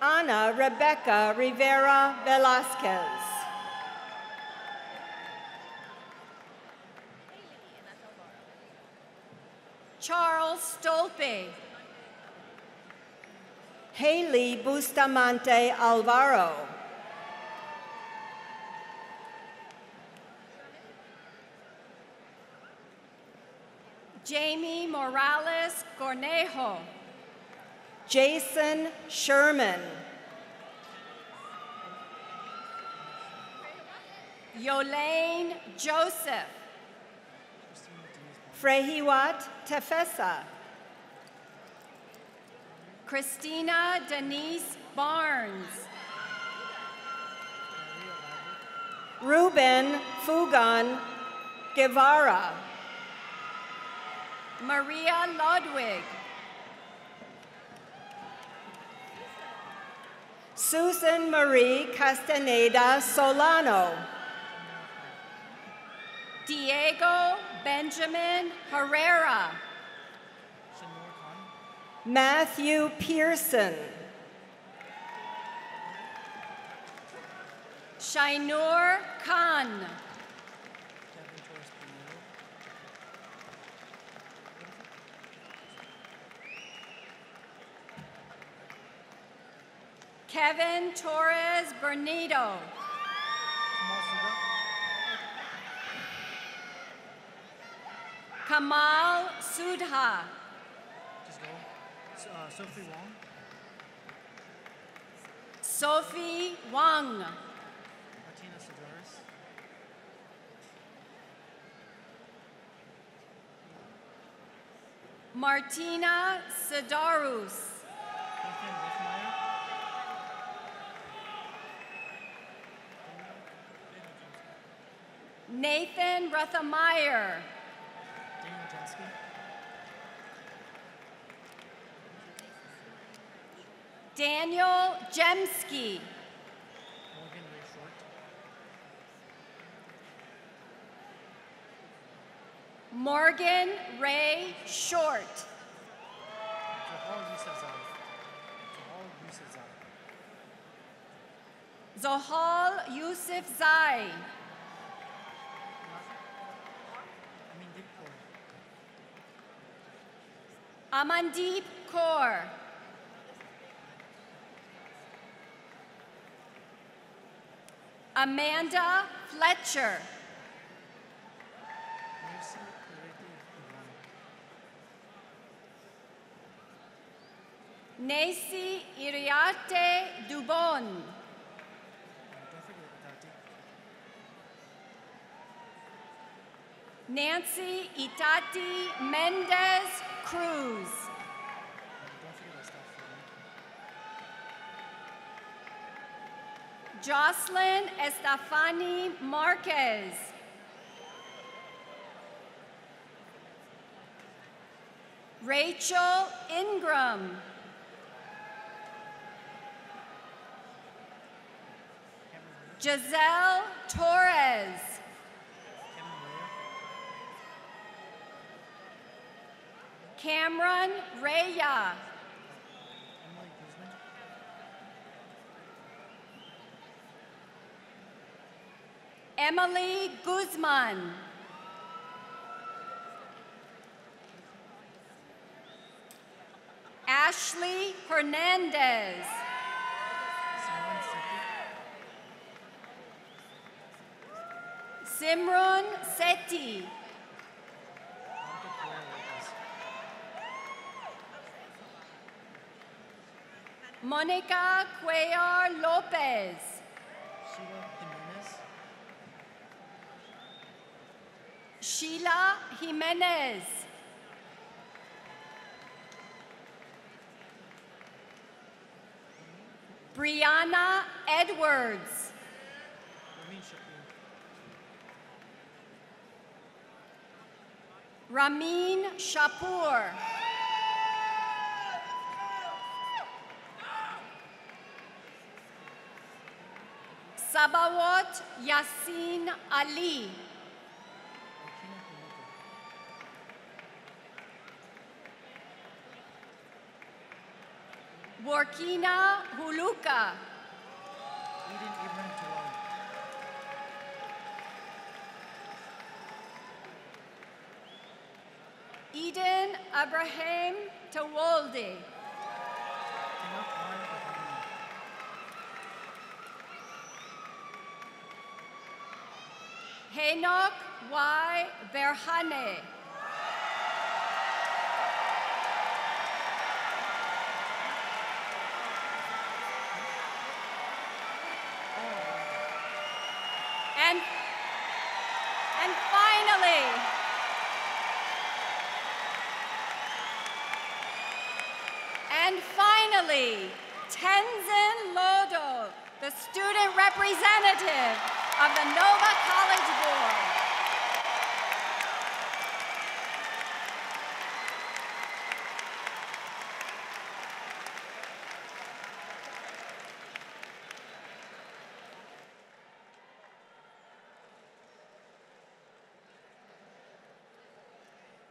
Ana Rebecca Rivera Velasquez. Charles Stolpe. Haley Bustamante Alvaro. Jamie Morales Cornejo. Jason Sherman. Yolaine Joseph. Frehiwat Tefesa. Christina Denise Barnes. Ruben Fugan Guevara. Maria Ludwig. Susan Marie Castaneda Solano. Diego Benjamin Herrera. Matthew Pearson. Shainur Khan. Kevin Torres Bernito. Kamal Sudha. Just go. Sophie Wong. Sophie Wang. Martina Sedaris. Martina Sedarus. Nathan Riffmeyer. Nathan Ruthermeyer. Daniel Jensky. Daniel Jemski. Morgan Ray Short. Morgan Ray Short. Zohar Yusufzai. Zohal Yusuf Zai. Amandeep Kaur. Amanda Fletcher. Nancy Iriarte Dubon. Nancy Itati Mendez Cruz. Jocelyn Estefani Marquez. Rachel Ingram. Giselle Torres. Cameron Raya. Emily Guzman. Ashley Hernandez. Simran Sethi. Monica Cuellar Lopez. Sheila Jimenez. Brianna Edwards. Ramin Shapur. Sabawat Yasin Ali. Burkina Huluka. Eden Abraham Tawolde. Henok Y. Berhane. And finally, Tenzin Lodo, the student representative of the Nova College Board.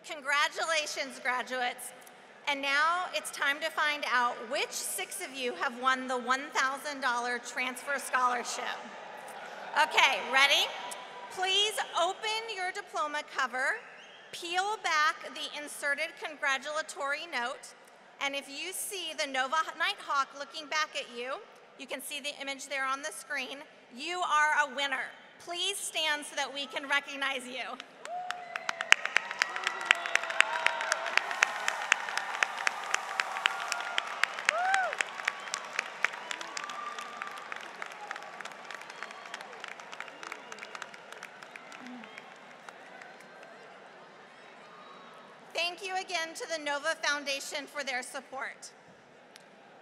Congratulations, graduates. And now it's time to find out which 6 of you have won the $1,000 transfer scholarship. Okay, ready? Please open your diploma cover, peel back the inserted congratulatory note, and if you see the Nova Nighthawk looking back at you, you can see the image there on the screen, you are a winner. Please stand so that we can recognize you. Thank you again to the Nova Foundation for their support.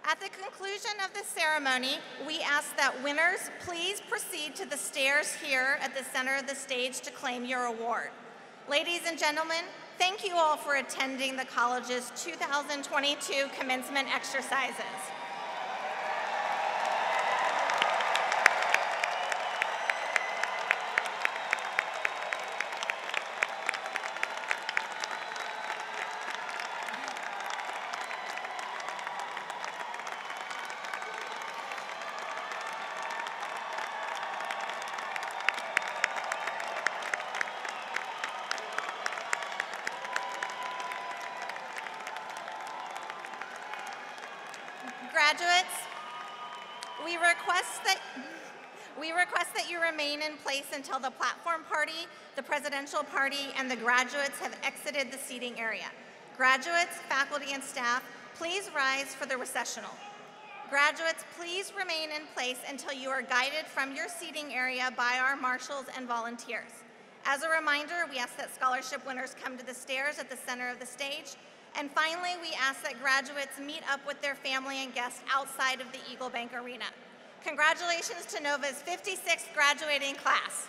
At the conclusion of the ceremony, we ask that winners please proceed to the stairs here at the center of the stage to claim your award. Ladies and gentlemen, thank you all for attending the college's 2022 commencement exercises. Graduates, we request that you remain in place until the platform party, the presidential party, and the graduates have exited the seating area. Graduates, faculty, and staff, please rise for the recessional. Graduates, please remain in place until you are guided from your seating area by our marshals and volunteers. As a reminder, we ask that scholarship winners come to the stairs at the center of the stage. And finally, we ask that graduates meet up with their family and guests outside of the Eagle Bank Arena. Congratulations to Nova's 56th graduating class.